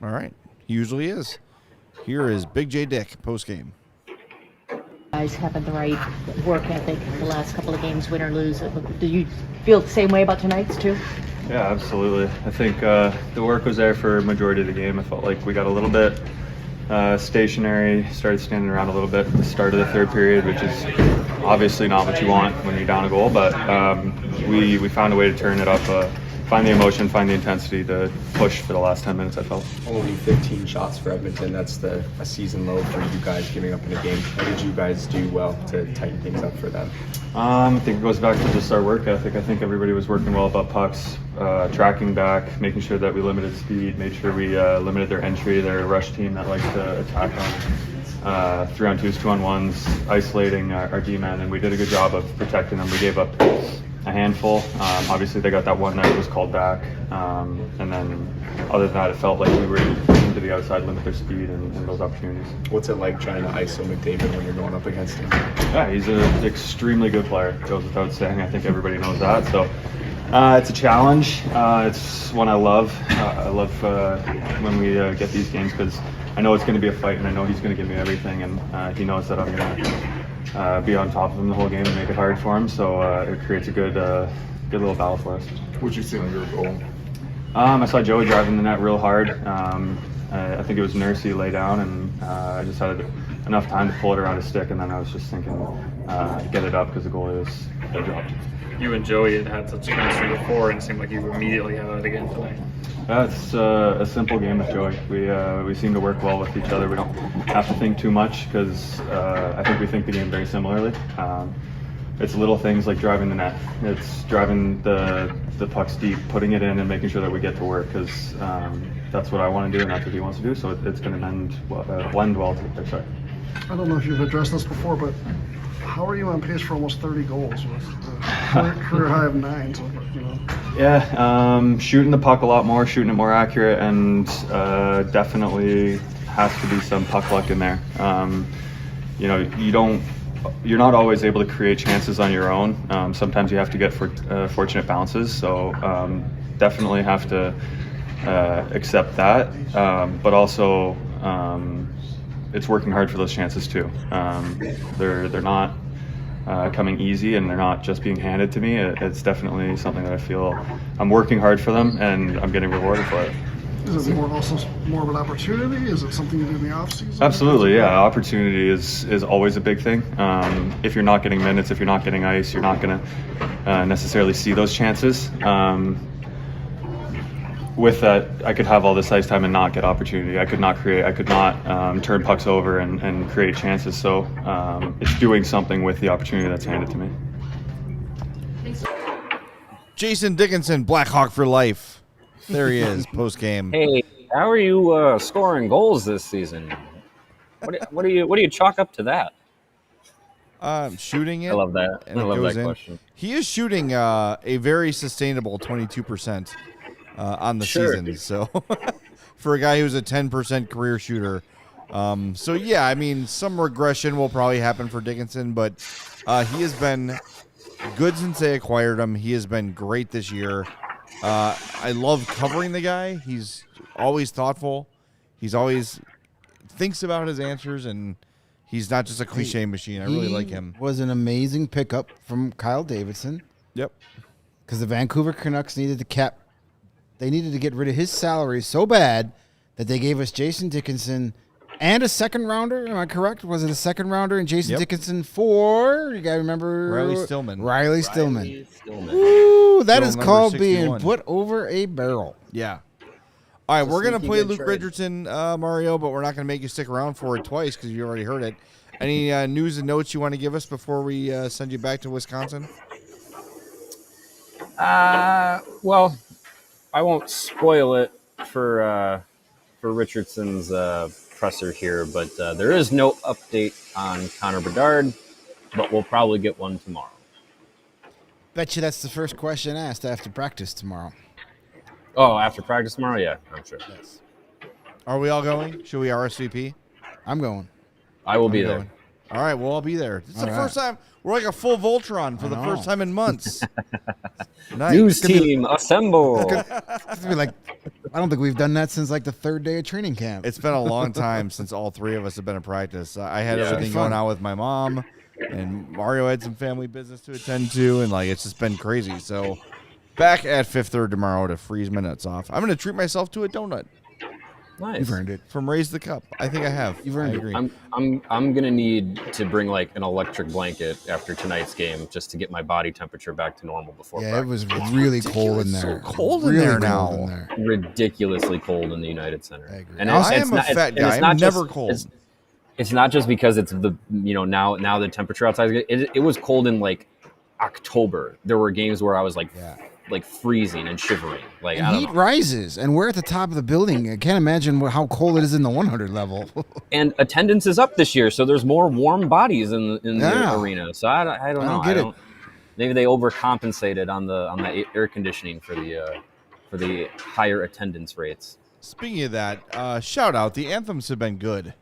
All right, he usually is. Here is Big J Dick post game. Guys having the right work ethic the last couple of games, win or lose. Do you feel the same way about tonight's too? Yeah, absolutely. I think the work was there for majority of the game. I felt like we got a little bit stationary, started standing around a little bit at the start of the third period, which is obviously not what you want when you're down a goal, but we found a way to turn it up, find the emotion, find the intensity to push for the last 10 minutes, I felt. Only 15 shots for Edmonton. That's a season low for you guys giving up in a game. What did you guys do well to tighten things up for them? I think it goes back to just our work ethic. I think everybody was working well about pucks, tracking back, making sure that we limited speed, made sure we limited their entry. They're a rush team that likes to attack on 3-on-2s, 2-on-1s, isolating our D-man, and we did a good job of protecting them. We gave up a handful. Obviously, they got that one that was called back, and then other than that, it felt like we were into the outside, limit their speed and those opportunities. What's it like trying to ISO McDavid when you're going up against him? Yeah, he's an extremely good player. Goes without saying. I think everybody knows that. So it's a challenge. It's one I love. I love when we get these games because I know it's going to be a fight, and I know he's going to give me everything, and he knows that I'm going to be on top of him the whole game and make it hard for him. So it creates a good little battle for us. What'd you see on your goal? I saw Joey driving the net real hard. I think it was Nursey lay down, and I just had enough time to pull it around his stick, and then I was just thinking, get it up because the goalie was dropped. You and Joey had such chemistry before, and it seemed like you immediately had it again tonight. It's a simple game with Joey. We seem to work well with each other. We don't have to think too much because I think we think the game very similarly. It's little things like driving the net. It's driving the pucks deep, putting it in, and making sure that we get to work because that's what I want to do and that's what he wants to do. So it's going to blend well together. I don't know if you've addressed this before, but how are you on pace for almost 30 goals with a career high of 9? So, Yeah, shooting the puck a lot more, shooting it more accurate, and definitely has to be some puck luck in there. You're not always able to create chances on your own. Sometimes you have to get fortunate bounces. So definitely have to accept that, but also it's working hard for those chances too. They're not coming easy, and they're not just being handed to me. It's definitely something that I feel I'm working hard for them, and I'm getting rewarded for it. Is it more of an opportunity? Is it something you do in the off season? Absolutely, yeah. Opportunity is always a big thing. If you're not getting minutes, if you're not getting ice, you're not going to necessarily see those chances. with that, I could have all this ice time and not get opportunity. I could not create. I could not turn pucks over and create chances. So it's doing something with the opportunity that's handed to me. Jason Dickinson, Blackhawk for life. There he is, post game. Hey, how are you scoring goals this season? What do you chalk up to that? Shooting it. I love that. And I love goes that in. question. He is shooting a very sustainable 22% on the season. So for a guy who's a 10% career shooter. So yeah, I mean, some regression will probably happen for Dickinson, but he has been good since they acquired him. He has been great this year. I love covering the guy. He's always thoughtful. He's always thinks about his answers, and he's not just a cliche machine. I really like him. Was an amazing pickup from Kyle Davidson. Yep. Because the Vancouver Canucks needed to cap. They needed to get rid of his salary so bad that they gave us Jason Dickinson and a second rounder. Am I correct? Was it a second rounder and Jason Dickinson for? You got to remember Riley Stillman. Riley Stillman. Ooh, that is Still called number being 61. put over a barrel. Yeah. All right, we're going to sneaky play good Luke trade. Richardson, Mario, but we're not going to make you stick around for it twice because you already heard it. Any news and notes you want to give us before we send you back to Wisconsin? Well, I won't spoil it for Richardson's presser here, but there is no update on Connor Bedard, but we'll probably get one tomorrow. Bet you that's the first question asked after practice tomorrow. Oh, after practice tomorrow? Yeah, I'm sure. Yes. Are we all going? Should we RSVP? I'm going. I will be I'm there. going. All right, we'll all be there. It's the All first time. We're like a full Voltron for the first time in months. Nice. News team, assemble. It's gonna be like, I don't think we've done that since like the third day of training camp. It's been a long time since all three of us have been in practice. I had Yeah. everything Fun. going on with my mom, and Mario had some family business to attend to, and like it's just been crazy. So back at Fifth Third tomorrow to freeze my nuts off. I'm going to treat myself to a donut Nice. You've earned it. from Raise the Cup. I think I have. You've earned I it. agree. I'm gonna need to bring like an electric blanket after tonight's game just to get my body temperature back to normal before Yeah, it practice. was really cold in there. so cold in Really there cold now. in there. Ridiculously cold in the United Center. I agree. And I am a fat and guy. it's I'm not never just, cold. It's not just because it's the now the temperature outside. It was cold in like October. There were games where I was like freezing and shivering. Like And I don't heat know. rises, and we're at the top of the building. I can't imagine how cold it is in the 100 level. And attendance is up this year, so there's more warm bodies in Yeah. the arena. So I don't know. don't get it. Maybe they overcompensated on the air conditioning for the higher attendance rates. Speaking of that, shout out. The anthems have been good.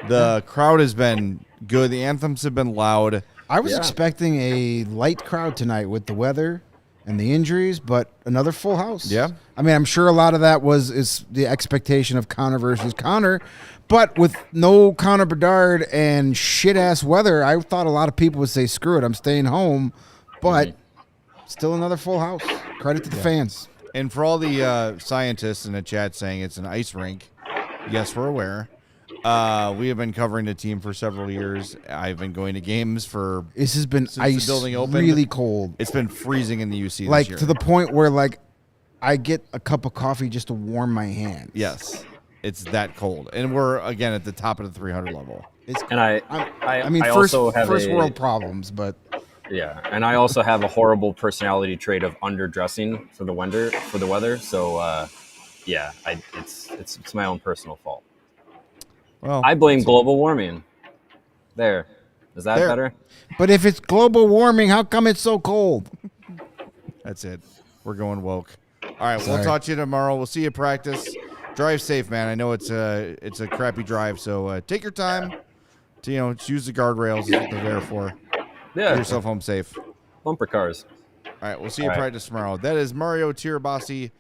The crowd has been good. The anthems have been loud. I was Yeah. expecting a light crowd tonight with the weather and the injuries, but another full house. Yeah. I mean, I'm sure a lot of that is the expectation of Connor versus Connor, but with no Connor Bedard and shit-ass weather, I thought a lot of people would say, screw it, I'm staying home, but still another full house. Credit to the fans. And for all the scientists in the chat saying it's an ice rink, yes, we're aware. We have been covering the team for several years. I've been going to games for This has been since the ice, building opened. really cold. It's been freezing in the UC Like this year. to the point where like I get a cup of coffee just to warm my hands. Yes, it's that cold, and we're again at the top of the 300 level. And I mean, I first also have world problems, but Yeah, and I also have a horrible personality trait of underdressing for the weather. So it's my own personal fault. Well, I blame global warming. There. Is that There. better? but if it's global warming, how come it's so cold? that's it. We're going woke. All right, we'll Sorry. talk to you tomorrow. We'll see you at practice. Drive safe, man. I know it's a crappy drive, so take your time. To just use the guardrails. Is what they're there for. Yeah. Get yourself home safe. Bumper cars. All right, we'll see you All at right. practice tomorrow. That is Mario Tirabassi.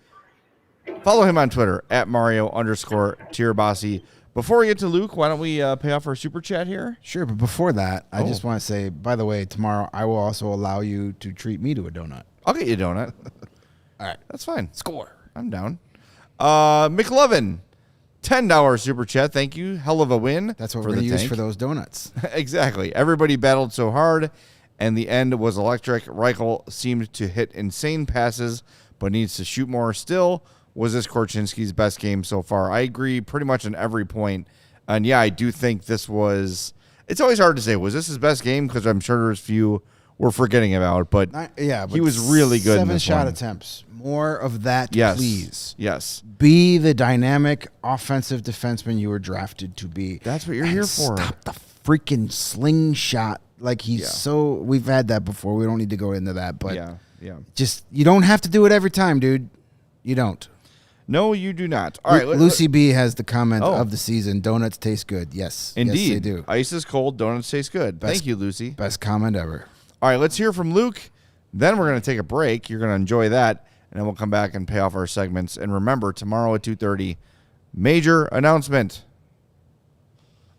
Follow him on Twitter at Mario_Tirabassi. Before we get to Luke, why don't we pay off our super chat here? Sure, but before that, I Oh. just want to say, by the way, tomorrow I will also allow you to treat me to a donut. I'll get you a donut. All right. That's fine. Score. I'm down. McLovin, $10 super chat. Thank you. Hell of a win. That's what for we're going the to use tank. for those donuts. Exactly. Everybody battled so hard, and the end was electric. Reichel seemed to hit insane passes, but needs to shoot more still. was this Korchinski's best game so far. I agree pretty much on every point. And, yeah, I do think this was – it's always hard to say, was this his best game? Because I'm sure there's few we're forgetting about. But, he was really good in this 7 shot one. attempts. More of that, Yes. please. Yes. Be the dynamic offensive defenseman you were drafted to be. That's what you're here for. Stop the freaking slingshot. Like we've had that before. We don't need to go into that. But just, you don't have to do it every time, dude. You don't. No, you do not. All right, Lucy B has the comment of the season. Donuts taste good. Yes. Indeed. Yes, they do. Ice is cold. Donuts taste good. Thank you, Lucy. Best comment ever. All right, let's hear from Luke. Then we're going to take a break. You're going to enjoy that. And then we'll come back and pay off our segments. And remember, tomorrow at 2:30, major announcement.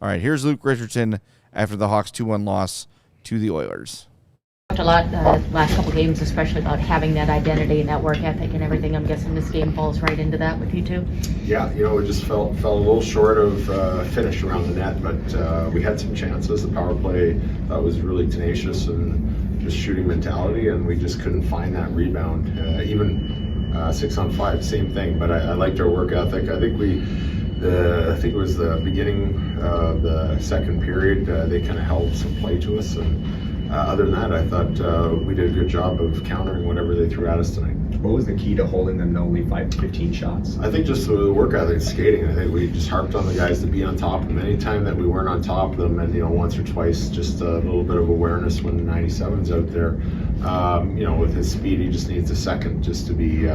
All right, here's Luke Richardson after the Hawks 2-1 loss to the Oilers. Talked a lot last couple games, especially about having that identity and that work ethic and everything. I'm guessing this game falls right into that with you two. Yeah, it just fell a little short of finish around the net, but we had some chances. The power play was really tenacious and just shooting mentality, and we just couldn't find that rebound. Even 6-on-5, same thing. But I liked our work ethic. I think I think it was the beginning of the second period. They kind of held some play to us, and other than that, I thought we did a good job of countering whatever they threw at us tonight. What was the key to holding them to only 15 shots? I think just the work ethic, skating. I think we just harped on the guys to be on top of them. Anytime that we weren't on top of them, and once or twice, just a little bit of awareness when the 97's out there. With his speed, he just needs a second just to be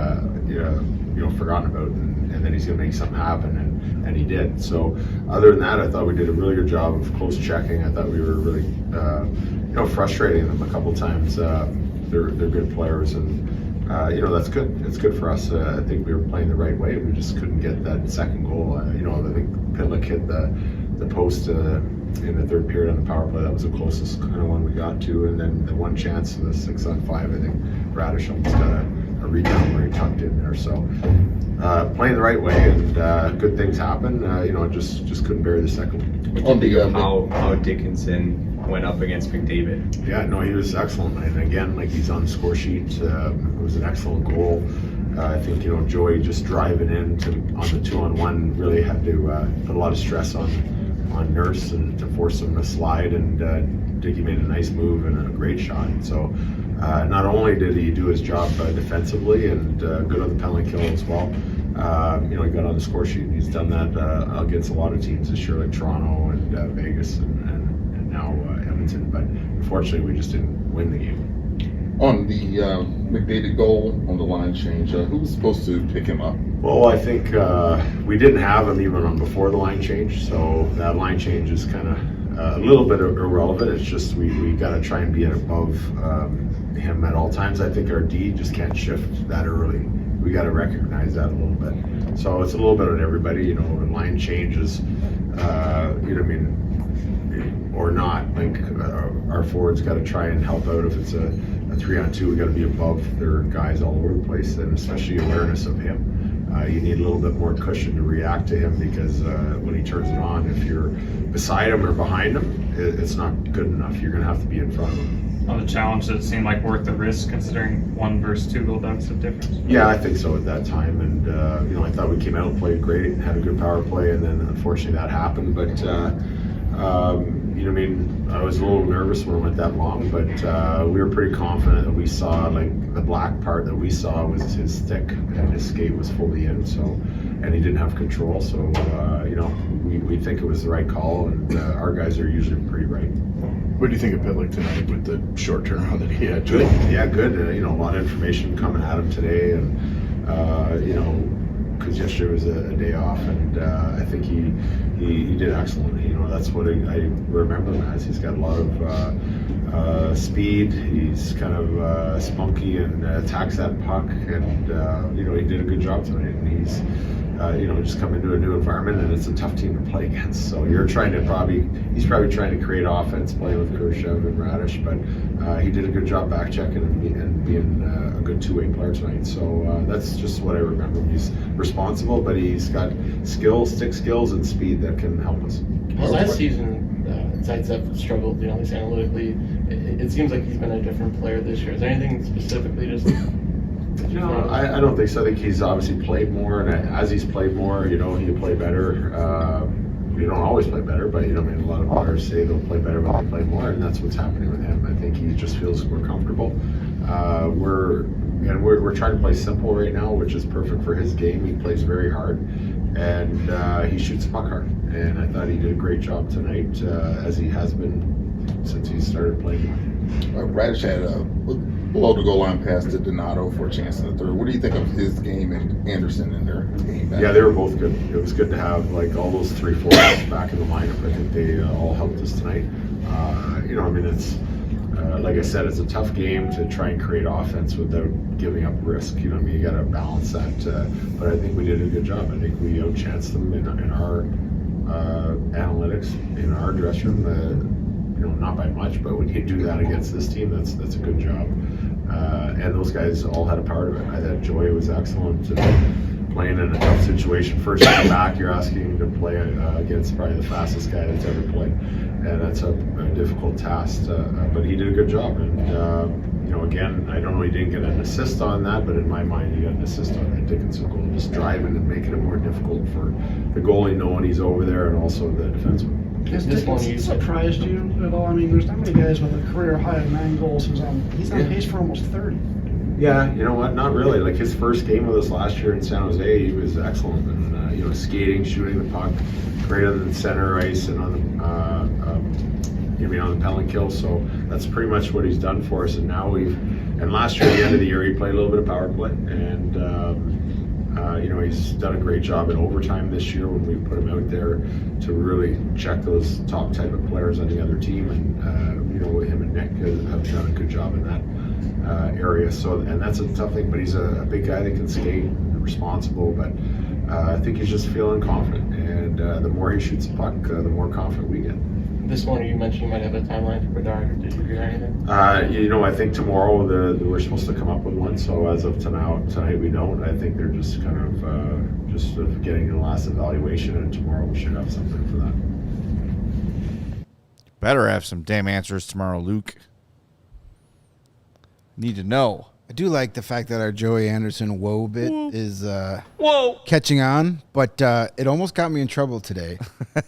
forgotten about, and then he's going to make something happen, and he did. So other than that, I thought we did a really good job of close checking. I thought we were really frustrating them a couple times. They're good players, and that's good. It's good for us. I think we were playing the right way. We just couldn't get that second goal. I think Pitlick hit the post in the third period on the power play. That was the closest kind of one we got to, and then the one chance in the 6-on-5, I think Radish almost got a rebound where he tucked in there. So playing the right way, and good things happen. Just couldn't bury the second one. On the how Dickinson went up against McDavid. Yeah, no, he was excellent. And again, he's on the score sheet. It was an excellent goal. I think, Joey just driving in on the 2-on-1 really had to put a lot of stress on Nurse and to force him to slide. And Dickie made a nice move and a great shot. So not only did he do his job defensively and good on the penalty kill as well, he got on the score sheet. And he's done that against a lot of teams this year, like Toronto and Vegas and now Edmonton. But unfortunately, we just didn't win the game. On the McDavid goal on the line change, who was supposed to pick him up? Well, I think we didn't have him even on before the line change, so that line change is kind of a little bit irrelevant. It's just we got to try and be above him at all times. I think our D just can't shift that early. We got to recognize that a little bit. So it's a little bit on everybody, line changes, or not. Our forwards got to try and help out. If it's a 3-on-2, we got to be above their guys all over the place, and especially awareness of him. You need a little bit more cushion to react to him, because when he turns it on, if you're beside him or behind him, it's not good enough. You're going to have to be in front of him. On the challenge, it seemed like worth the risk considering 1 versus 2 goal deficit difference. Yeah, I think so at that time, and I thought we came out and played great and had a good power play, and then unfortunately that happened. But I was a little nervous when it went that long, but we were pretty confident that we saw, the black part that we saw was his stick, and his skate was fully in, and he didn't have control, so we think it was the right call, and our guys are usually pretty right. What do you think of Pitlick tonight with the short turnaround that he had? Good, yeah, good. A lot of information coming at him today, and because yesterday was a day off, and I think he did excellent. That's what I remember him as. He's got a lot of speed. He's kind of spunky and attacks that puck, and he did a good job tonight. And he's just come into a new environment, and it's a tough team to play against. So he's probably trying to create offense, playing with Khrushchev and Radish, but he did a good job back checking and being a good two-way player tonight. So that's just what I remember. He's responsible, but he's got stick skills and speed that can help us. Well, last season, Zaitsev struggled, at least analytically. It seems like he's been a different player this year. Is there anything specifically just You know, I don't think so. I think he's obviously played more, and as he's played more, you know, he'll play better. You don't always play better, but, you know, I mean, a lot of players say they'll play better when they play more, and that's what's happening with him. I think he just feels more comfortable. We're trying to play simple right now, which is perfect for his game. He plays very hard, and he shoots the puck hard. And I thought he did a great job tonight, as he has been since he started playing. Radish had a below the goal line pass to Donato for a chance in the third. What do you think of his game and Anderson in their game? Yeah, they were both good. It was good to have like all those 3 forwards back in the lineup. I think they all helped us tonight. You know, I mean, it's like I said, it's a tough game to try and create offense without giving up risk. You know, I mean, you got to balance that. But I think we did a good job. I think we outchanced them in our analytics, in our dressing room. You know, not by much, but when you do that against this team, that's a good job. And those guys all had a part of it. I thought Joey was excellent, playing in a tough situation. First time back, you're asking him to play against probably the fastest guy that's ever played, and that's a difficult task. But he did a good job. And you know, again, I don't know, he didn't get an assist on that, but in my mind, he got an assist on that Dickinson goal, just driving and making it more difficult for the goalie knowing he's over there, and also the defenseman. Has Dickinson surprised you at all? I mean, there's not many guys with a career high of 9 goals. He's on pace for almost 30. Yeah, you know what? Not really. Like his first game with us last year in San Jose, he was excellent. And you know, skating, shooting the puck, great on the center ice and on the penalty kill. So that's pretty much what he's done for us. And now last year at the end of the year, he played a little bit of power play, and you know, he's done a great job in overtime this year when we put him out there to really check those top type of players on the other team. And you know, him and Nick have done a good job in that area. So, and that's a tough thing. But he's a big guy that can skate, responsible. But I think he's just feeling confident. And the more he shoots the puck, the more confident we get. This morning you mentioned you might have a timeline for Bedard. Did you hear anything? You know, I think tomorrow we're supposed to come up with one. So as of tonight we don't. I think they're just kind of getting the last evaluation, and tomorrow we should have something for that. Better have some damn answers tomorrow, Luke. Need to know. I do like the fact that our Joey Anderson whoa bit is catching on, but it almost got me in trouble today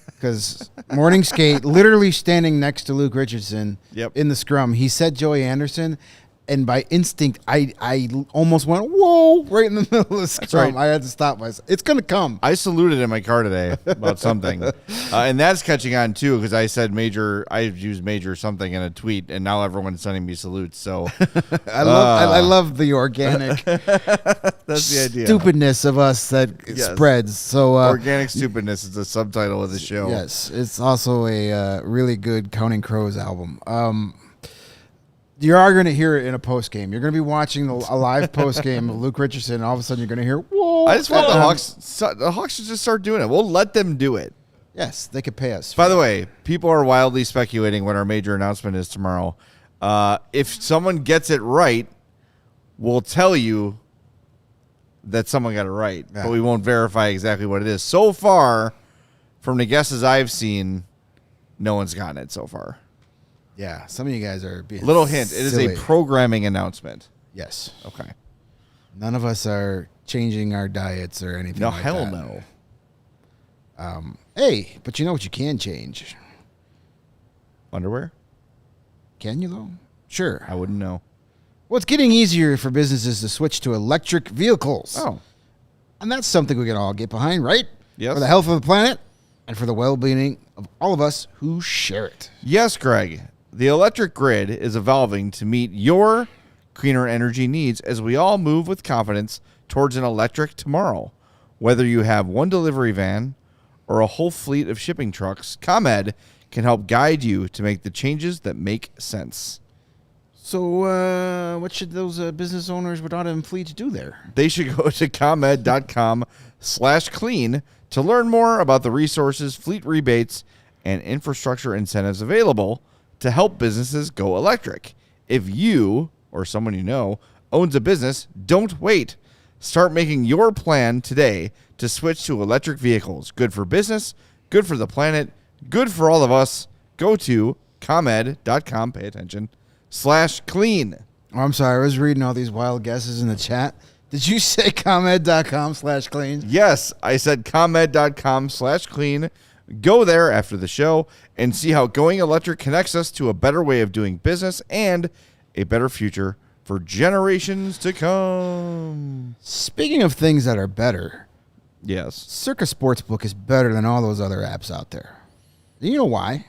because morning skate, literally standing next to Luke Richardson in the scrum, he said Joey Anderson, and by instinct, I almost went, whoa, right in the middle of the scrum. Right. I had to stop myself. It's going to come. I saluted in my car today about something. And that's catching on, too, because I said major, I used major something in a tweet, and now everyone's sending me salutes. So I love the organic that's the idea. Stupidness of us that spreads. So organic stupidness is the subtitle of the show. Yes, it's also a really good Counting Crows album. You are going to hear it in a post game. You're going to be watching a live post game of Luke Richardson, and all of a sudden you're going to hear, whoa. I just want the Hawks to just start doing it. We'll let them do it. Yes, they could pay us. By the way, people are wildly speculating what our major announcement is tomorrow. If someone gets it right, we'll tell you that someone got it right, but we won't verify exactly what it is. So far, from the guesses I've seen, no one's gotten it so far. Yeah, some of you guys are being little hint. It is silly. a programming announcement. Yes. Okay. None of us are changing our diets or anything like that. No, hell no. Hey, but you know what you can change? Underwear? Can you, though? Sure. I wouldn't know. Well, it's getting easier for businesses to switch to electric vehicles. Oh. And that's something we can all get behind, right? Yes. For the health of the planet and for the well-being of all of us who share it. Yes, Greg. The electric grid is evolving to meet your cleaner energy needs as we all move with confidence towards an electric tomorrow. Whether you have one delivery van or a whole fleet of shipping trucks, ComEd can help guide you to make the changes that make sense. So what should those business owners with auto fleets do there? They should go to ComEd.com/clean to learn more about the resources, fleet rebates, and infrastructure incentives available to help businesses go electric. If you or someone you know owns a business, don't wait. Start making your plan today to switch to electric vehicles. Good for business, good for the planet, good for all of us. Go to ComEd.com, pay attention, /clean. Oh, I'm sorry. I was reading all these wild guesses in the chat. Did you say ComEd.com/clean? Yes, I said ComEd.com/clean. Go there after the show and see how going electric connects us to a better way of doing business and a better future for generations to come. Speaking of things that are better, yes, CIRCA Sportsbook is better than all those other apps out there. You know why?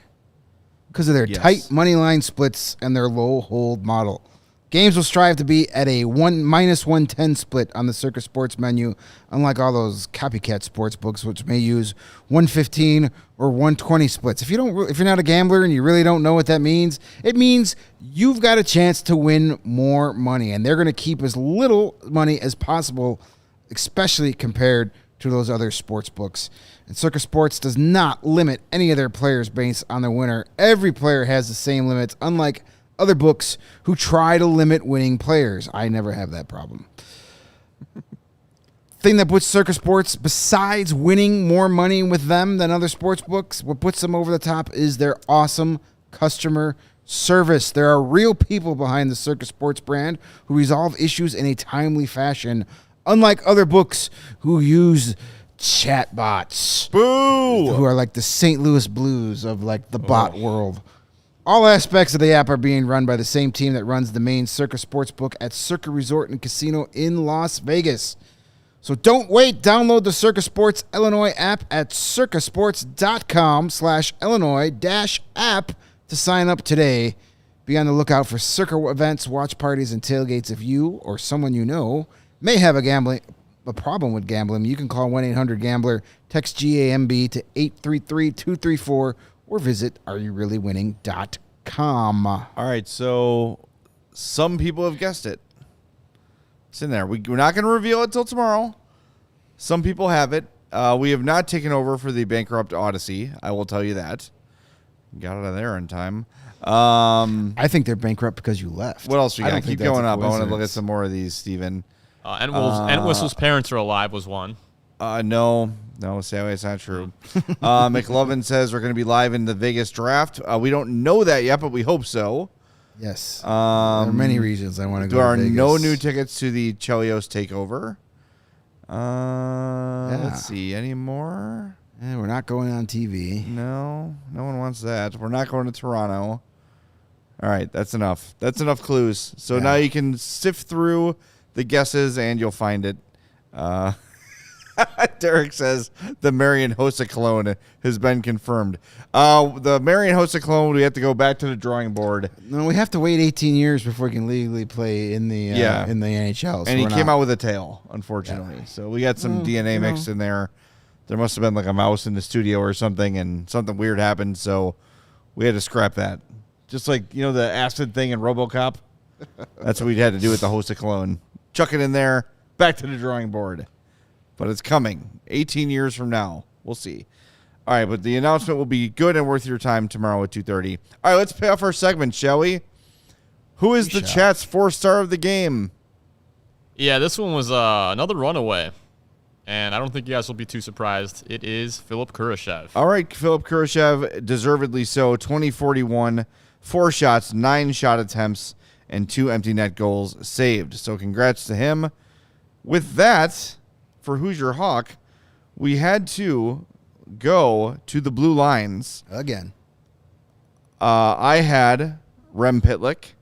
Because of their tight money line splits and their low hold model. Games will strive to be at a -110 split on the CIRCA Sports menu, unlike all those copycat sports books, which may use 115 or 120 splits. If you're not a gambler and you really don't know what that means, it means you've got a chance to win more money, and they're going to keep as little money as possible, especially compared to those other sports books. And CIRCA Sports does not limit any of their players based on the winner. Every player has the same limits, unlike other books who try to limit winning players. I never have that problem. Thing that puts CIRCA Sports, besides winning more money with them than other sports books, what puts them over the top is their awesome customer service. There are real people behind the CIRCA Sports brand who resolve issues in a timely fashion, unlike other books who use chatbots. Boo! Who are like the St. Louis Blues of like the bot world. All aspects of the app are being run by the same team that runs the main CIRCA Sportsbook at CIRCA Resort and Casino in Las Vegas. So don't wait. Download the CIRCA Sports Illinois app at circasports.com/Illinois-app to sign up today. Be on the lookout for CIRCA events, watch parties, and tailgates. If you or someone you know may have a problem with gambling, you can call 1-800-GAMBLER, text GAMB to 833-234, or visit areyoureallywinning.com. All right, so some people have guessed it. It's in there. We're not going to reveal it till tomorrow. Some people have it. We have not taken over for the bankrupt Odyssey. I will tell you that. Got out of there in time. I think they're bankrupt because you left. What else we got? Keep going up. I want to look at coincidence. some more of these, Steven. Entwistle's parents are alive was one. No, Sally, it's not true. McLovin says we're going to be live in the Vegas draft. We don't know that yet, but we hope so. Yes. There are many reasons I want to go There are to Vegas. no new tickets to the Chelios takeover. Let's see. Any more? We're not going on TV. No one wants that. We're not going to Toronto. All right, that's enough. That's enough clues. So now you can sift through the guesses and you'll find it. Derek says the Marion Hossa clone has been confirmed. The Marion Hossa clone, we have to go back to the drawing board. No, we have to wait 18 years before we can legally play in the NHL. So and he came out with a tail, unfortunately. Yeah. So we got some DNA mixed in there. There must have been like a mouse in the studio or something, and something weird happened, so we had to scrap that. Just like, the acid thing in RoboCop. That's what we had to do with the Hossa clone. Chuck it in there, back to the drawing board. But it's coming 18 years from now. We'll see. All right, but the announcement will be good and worth your time tomorrow at 2:30. All right, let's pay off our segment, shall we? Who is the chat's 4-star of the game? Yeah, this one was another runaway. And I don't think you guys will be too surprised. It is Philip Kurashev. All right, Philip Kurashev, deservedly so. 20-41, 4 shots, 9 shot attempts, and 2 empty net goals saved. So congrats to him. With that, for Who's Your Hawk, we had to go to the blue lines. Again. I had Rem Pitlick.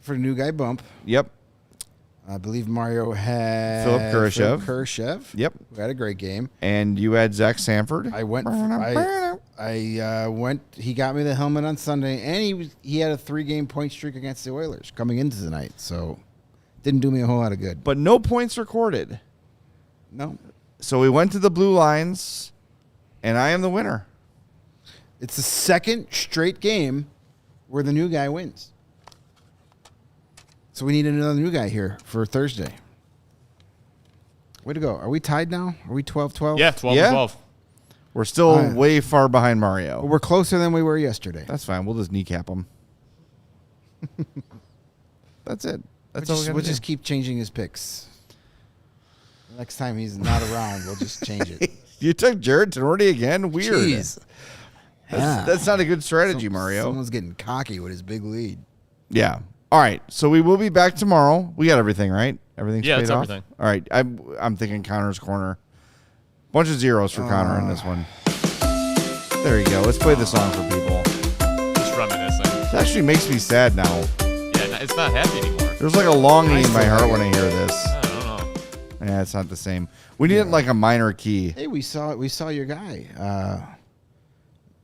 For the new guy bump. Yep. I believe Mario had Philip Kurashev. Yep. Who had a great game. And you had Zach Sanford. I went. He got me the helmet on Sunday, and he had a 3-game point streak against the Oilers coming into the night. So didn't do me a whole lot of good. But no points recorded. No. So we went to the blue lines, and I am the winner. It's the second straight game where the new guy wins. So we need another new guy here for Thursday. Way to go. Are we tied now? Are we 12-12? Yeah, 12-12. We're still way far behind Mario. Well, we're closer than we were yesterday. That's fine. We'll just kneecap him. That's it. That's all we'll just keep changing his picks. Next time he's not around, we'll just change it. You took Jared Tenorti again? Weird. Jeez. That's not a good strategy, Mario. Someone's getting cocky with his big lead. Yeah. All right, so we will be back tomorrow. We got everything, right? Everything's paid it's off? everything. All right, I'm thinking Connor's corner. Bunch of zeros for Connor in this one. There you go. Let's play the song for people. Just reminiscing. It actually makes me sad now. Yeah, it's not happy anymore. There's like a longing in my heart when I hear this. I don't know. Yeah, it's not the same. We need like a minor key. Hey, we saw your guy,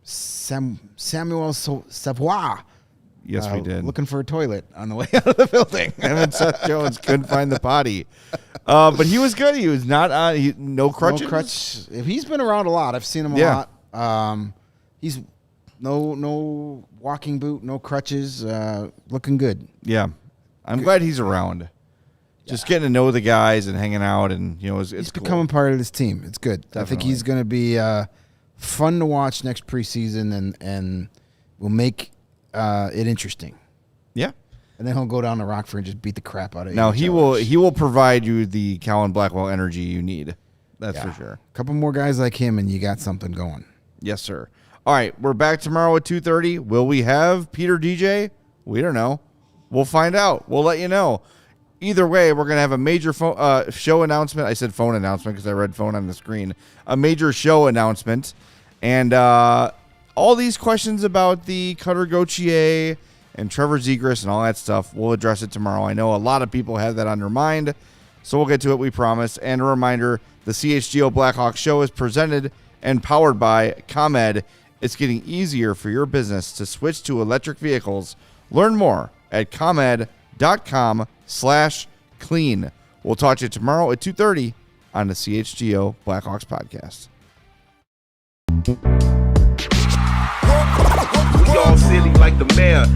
Samuel Savoie. Yes, we did. Looking for a toilet on the way out of the building. Him and Seth Jones couldn't find the potty. But he was good. He was not on. No crutches. No crutch. He's been around a lot. I've seen him a lot. He's no walking boot, no crutches. Looking good. Yeah, I'm glad he's around. Just getting to know the guys and hanging out, and it's cool. Becoming part of this team. It's good. Definitely. I think he's going to be fun to watch next preseason, and will make it interesting. Yeah. And then he'll go down to Rockford and just beat the crap out of you. Now he will provide you the Colin Blackwell energy you need. That's for sure. A couple more guys like him, and you got something going. Yes, sir. All right, we're back tomorrow at 2:30. Will we have Peter DJ? We don't know. We'll find out. We'll let you know. Either way, we're going to have a major show announcement. I said phone announcement because I read phone on the screen. A major show announcement. And all these questions about the Cutter Gauthier and Trevor Zegras and all that stuff, we'll address it tomorrow. I know a lot of people have that on their mind, so we'll get to it, we promise. And a reminder, the CHGO Blackhawks show is presented and powered by ComEd. It's getting easier for your business to switch to electric vehicles. Learn more at ComEd.com/clean. We'll talk to you tomorrow at 2:30 on the CHGO Blackhawks podcast. We all silly like the mayor.